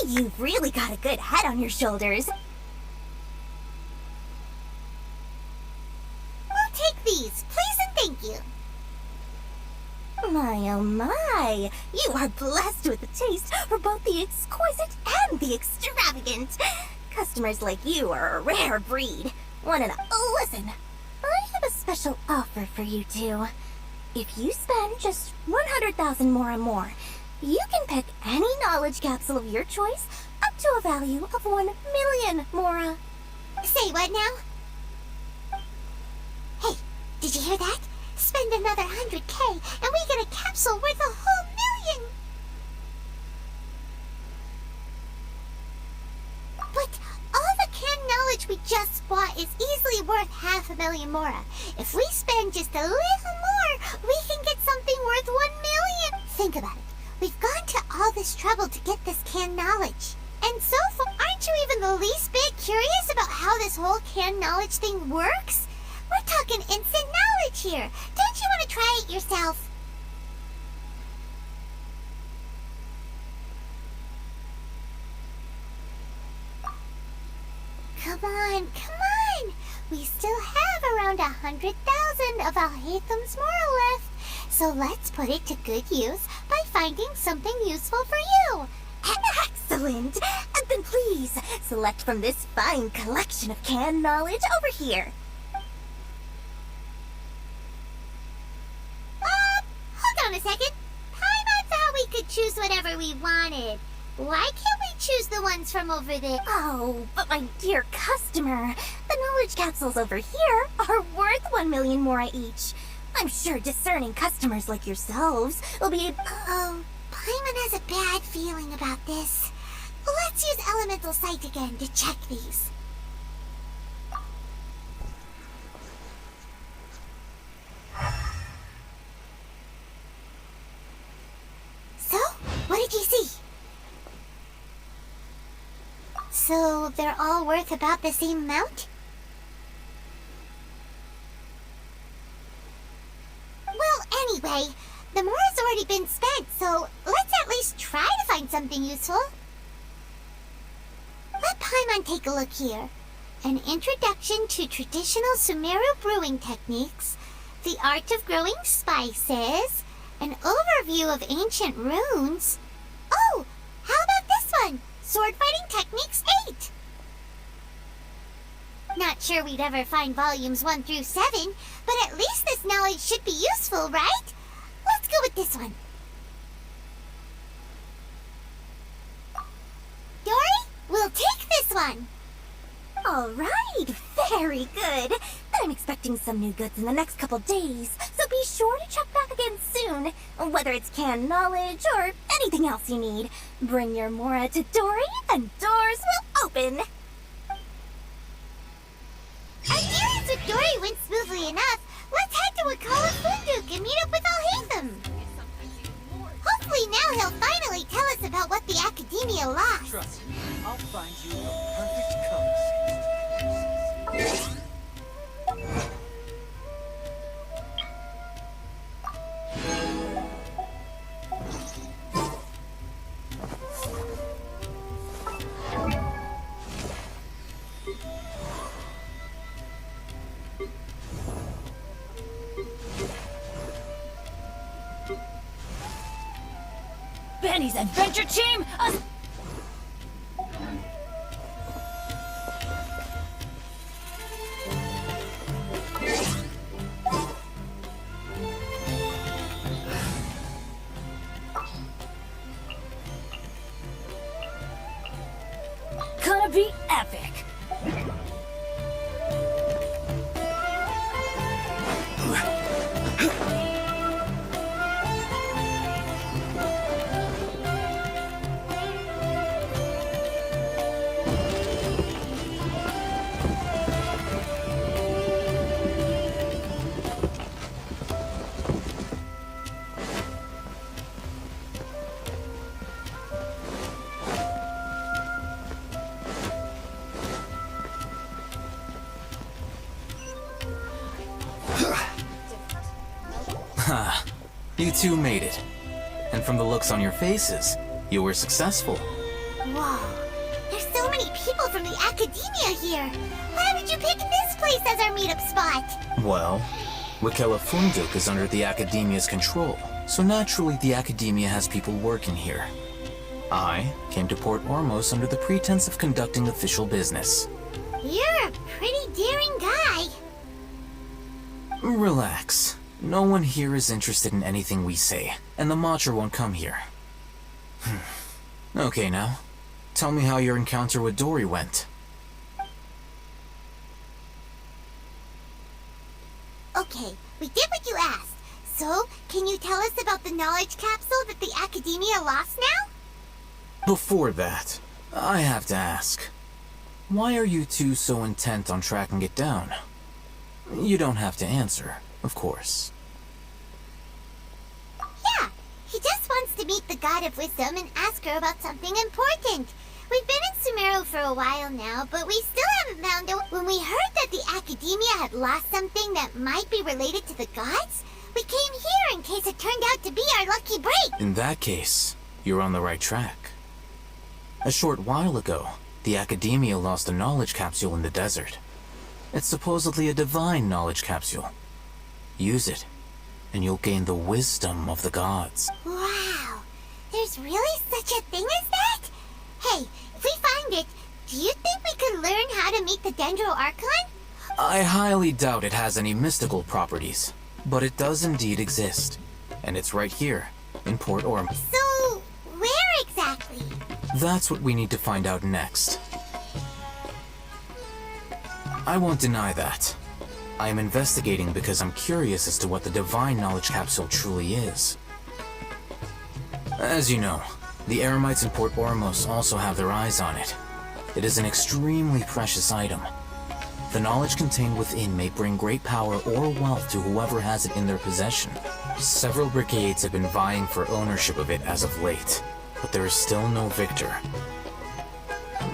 S1: You've really got a good head on your shoulders.
S2: We'll take these, please and thank you.
S1: My oh my, you are blessed with a taste for both the exquisite and the extravagant. Customers like you are a rare breed. Listen, I have a special offer for you two. If you spend just 100,000 more, you can pick any knowledge capsule of your choice up to a value of 1 million mora.
S2: Say what now? Hey, did you hear that? Spend another 100K and we get a capsule worth a whole million! But all the canned knowledge we just bought is easily worth 500,000 mora. If we spend just a little more, we can get something worth 1 million! Think about it. We've gone to all this trouble to get this canned knowledge. And so far, aren't you even the least bit curious about how this whole canned knowledge thing works? We're talking instant knowledge here. Don't you want to try it yourself? Come on. We still have around 100,000 of Al-Haytham's mora left. So let's put it to good use by finding something useful for you.
S1: Excellent! Then please, select from this fine collection of canned knowledge over here.
S2: Hold on a second. Paimon thought we could choose whatever we wanted. Why can't we choose the ones from over there?
S1: Oh, but my dear customer, the knowledge capsules over here are worth 1 million mora each. I'm sure discerning customers like yourselves will be able...
S2: Oh, Paimon has a bad feeling about this. Let's use Elemental Sight again to check these. So, what did you see? So, they're all worth about the same amount? Well, anyway, the mora's already been spent, so let's at least try to find something useful. Let Paimon take a look here. An introduction to traditional Sumeru brewing techniques, the art of growing spices, an overview of ancient runes. Oh, how about this one? Sword Fighting Techniques 8. Not sure we'd ever find volumes 1 through 7, but at least this knowledge should be useful, right? Let's go with this one. Dory, we'll take this one.
S1: All right, very good. I'm expecting some new goods in the next couple days, so be sure to check back again soon. Whether it's canned knowledge or anything else you need, bring your mora to Dory and doors will open.
S2: Our dealings with Dory went smoothly enough. Let's head to Wakala Funduk and meet up with Al-Haytham. Hopefully now he'll finally tell us about what the Academia lost.
S22: Trust me, I'll find you the perfect colors.
S9: Benny's adventure team! be epic.
S20: Ha! You two made it. And from the looks on your faces, you were successful.
S2: Whoa. There's so many people from the academia here. Why did you pick this place as our meetup spot?
S20: Well, Wakela Funduk is under the Academia's control, so naturally the Academia has people working here. I came to Port Ormos under the pretense of conducting official business.
S2: You're a pretty daring guy.
S20: Relax. No one here is interested in anything we say, and the Matcher won't come here. Okay now, tell me how your encounter with Dory went.
S2: Okay, we did what you asked. So, can you tell us about the knowledge capsule that the Academia lost now?
S20: Before that, I have to ask, why are you two so intent on tracking it down? You don't have to answer, of course.
S2: Yeah, he just wants to meet the God of Wisdom and ask her about something important. We've been in Sumeru for a while now, but we still haven't found out. When we heard that the Academia had lost something that might be related to the gods, we came here in case it turned out to be our lucky break.
S20: In that case, you're on the right track. A short while ago, the Academia lost a knowledge capsule in the desert. It's supposedly a divine knowledge capsule. Use it, and you'll gain the wisdom of the gods.
S2: Wow, there's really such a thing as that? Hey, if we find it, do you think we could learn how to meet the Dendro Archon?
S20: I highly doubt it has any mystical properties, but it does indeed exist. And it's right here, in Port Ormos.
S2: So, where exactly?
S20: That's what we need to find out next. I won't deny that. I am investigating because I'm curious as to what the divine knowledge capsule truly is. As you know, the Eremites in Port Ormos also have their eyes on it. It is an extremely precious item. The knowledge contained within may bring great power or wealth to whoever has it in their possession. Several brigades have been vying for ownership of it as of late, but there is still no victor.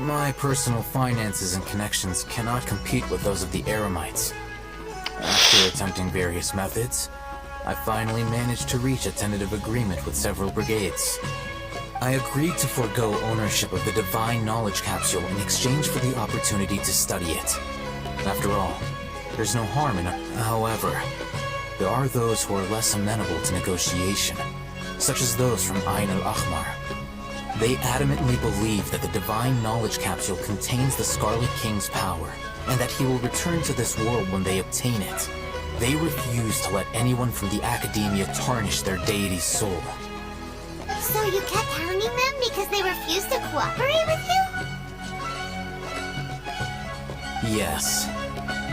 S20: My personal finances and connections cannot compete with those of the Eremites. After attempting various methods, I finally managed to reach a tentative agreement with several brigades. I agreed to forego ownership of the Divine Knowledge Capsule in exchange for the opportunity to study it. After all, there's no harm in it. However, there are those who are less amenable to negotiation, such as those from Ain al-Ahmar. They adamantly believe that the Divine Knowledge Capsule contains the Scarlet King's power, and that he will return to this world when they obtain it. They refuse to let anyone from the Academia tarnish their deity's soul.
S2: So you kept hounding them because they refused to cooperate with you?
S20: Yes.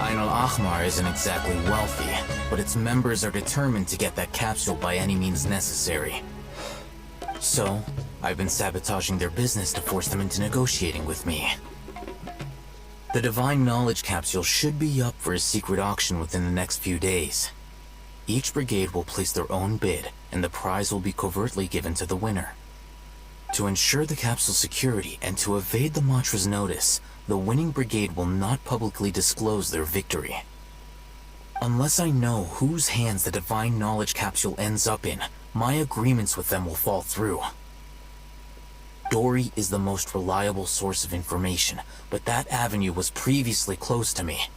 S20: Ain al-Ahmar isn't exactly wealthy, but its members are determined to get that capsule by any means necessary. So, I've been sabotaging their business to force them into negotiating with me. The Divine Knowledge Capsule should be up for a secret auction within the next few days. Each brigade will place their own bid, and the prize will be covertly given to the winner. To ensure the capsule's security and to evade the Matra's notice, the winning brigade will not publicly disclose their victory. Unless I know whose hands the Divine Knowledge Capsule ends up in, my agreements with them will fall through. Dory is the most reliable source of information, but that avenue was previously closed to me.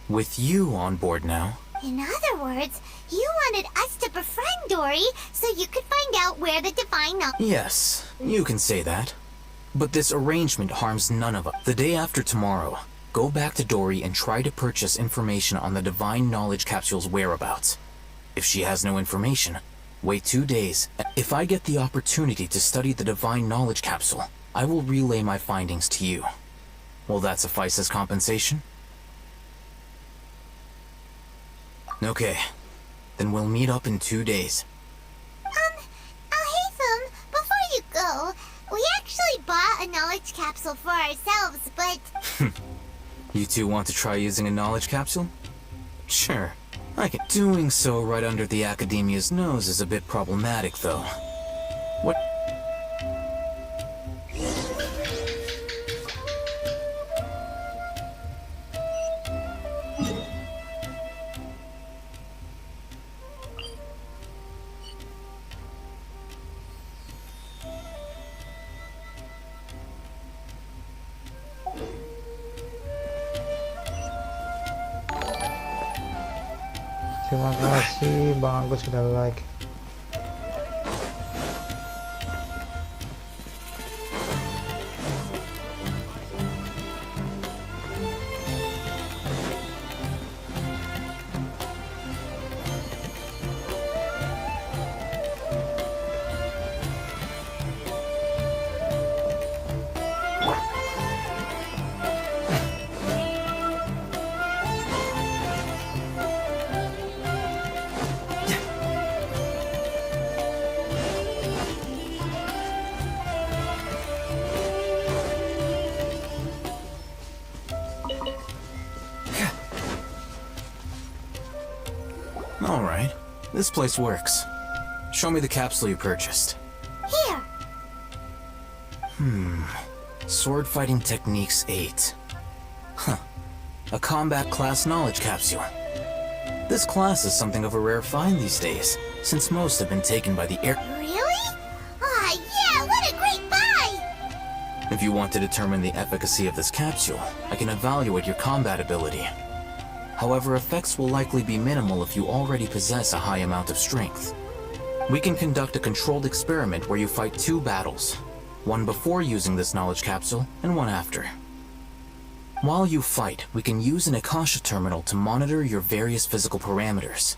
S20: With you on board now...
S2: In other words, you wanted us to befriend Dory so you could find out where the Divine Knowledge...
S20: Yes, you can say that. But this arrangement harms none of us. The day after tomorrow, go back to Dory and try to purchase information on the Divine Knowledge Capsule's whereabouts. If she has no information, wait 2 days. If I get the opportunity to study the Divine Knowledge Capsule, I will relay my findings to you. Will that suffice as compensation? Okay. Then we'll meet up in 2 days.
S2: Alhaitham, before you go, we actually bought a knowledge capsule for ourselves, but...
S20: You two want to try using a knowledge capsule? Sure. I can. Doing so right under the Academia's nose is a bit problematic, though. What?
S5: Terima kasih Bang Agus sudah like.
S20: Alright. This place works. Show me the capsule you purchased.
S2: Here!
S20: Sword Fighting Techniques 8. Huh. A combat class knowledge capsule. This class is something of a rare find these days, since most have been taken by the air.
S2: Really? Ah, yeah, what a great buy!
S20: If you want to determine the efficacy of this capsule, I can evaluate your combat ability. However, effects will likely be minimal if you already possess a high amount of strength. We can conduct a controlled experiment where you fight 2 battles, one before using this knowledge capsule and one after. While you fight, we can use an Akasha terminal to monitor your various physical parameters.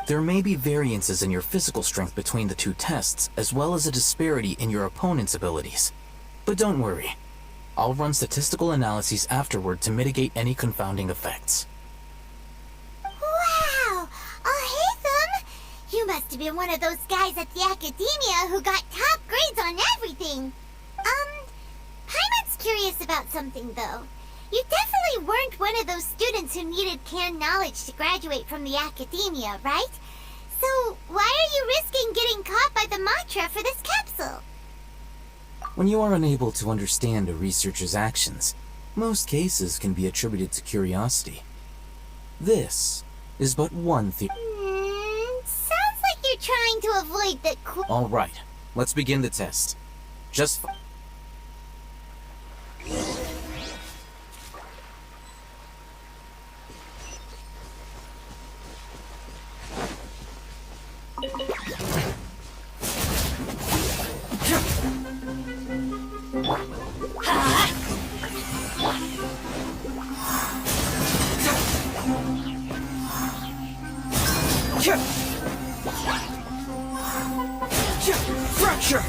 S20: There may be variances in your physical strength between the 2 tests, as well as a disparity in your opponent's abilities. But don't worry. I'll run statistical analyses afterward to mitigate any confounding effects.
S2: Wow! Alhaitham! You must have been one of those guys at the Academia who got top grades on everything. Paimon's curious about something, though. You definitely weren't one of those students who needed canned knowledge to graduate from the Academia, right? So, why are you risking getting caught by the Matra for this capsule?
S20: When you are unable to understand a researcher's actions, most cases can be attributed to curiosity. This is but one theory.
S2: Sounds like you're trying to avoid the
S20: Alright, let's begin the test. Just
S17: Fracture!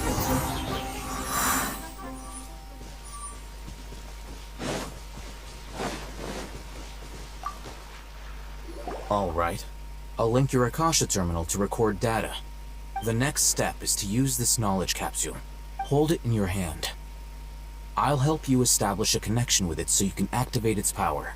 S20: Alright. I'll link your Akasha terminal to record data. The next step is to use this knowledge capsule. Hold it in your hand. I'll help you establish a connection with it so you can activate its power.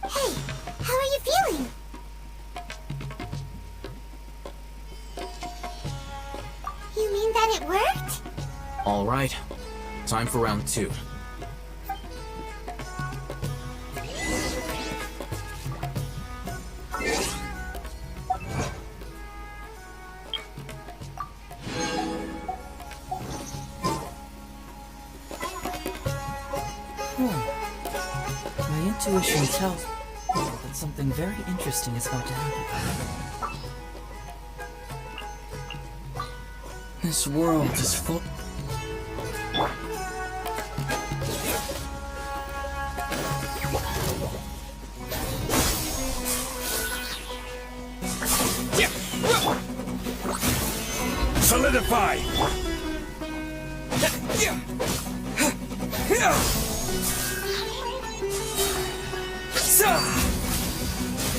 S2: Hey, how are you feeling? You mean that it worked?
S20: Alright. Time for round 2.
S3: My intuition tells me that something very interesting is about to happen. This world is full.
S21: Solidify!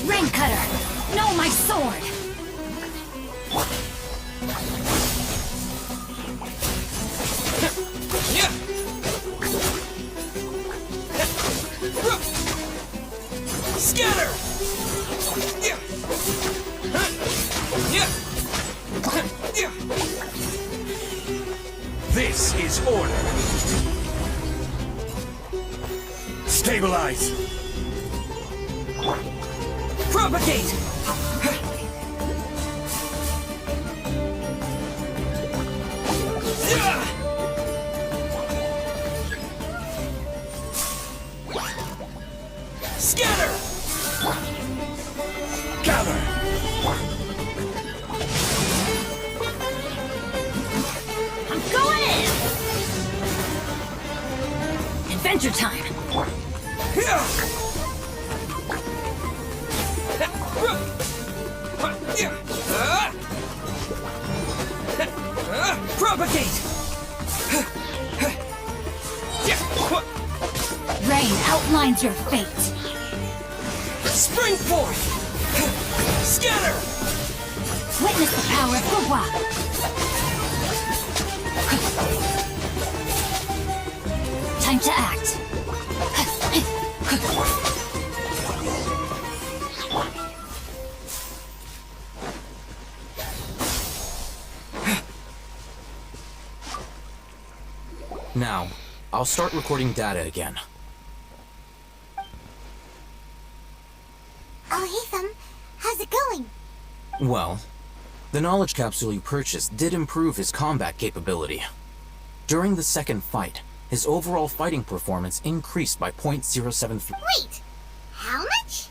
S9: Rain Cutter! No, my sword!
S10: Scatter!
S21: This is order. Stabilize.
S10: Propagate! Scatter!
S21: Gather!
S9: I'm going in! Adventure time!
S10: Propagate!
S9: Rain outlines your fate!
S10: Spring forth! Scatter!
S9: Witness the power of Gua! Time to act!
S20: Now, I'll start recording data again.
S2: Oh, Ethan, how's it going?
S20: Well, the knowledge capsule you purchased did improve his combat capability. During the second fight, his overall fighting performance increased by 0.073.
S2: Wait, how much?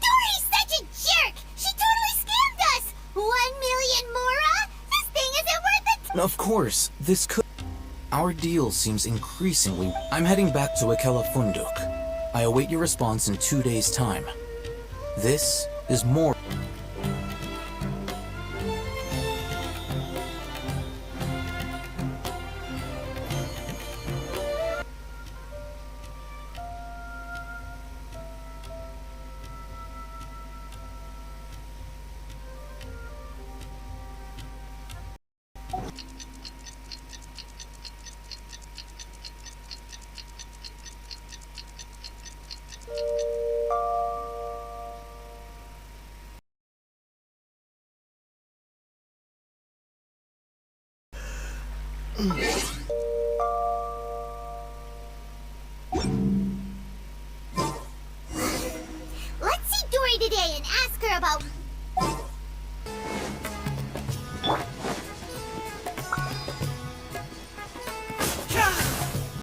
S2: Dory's such a jerk! She totally scammed us! 1 million Mora? This thing isn't worth it!
S20: Of course, this could... Our deal seems increasingly... I'm heading back to Akela Funduk. I await your response in 2 days' time. This is more...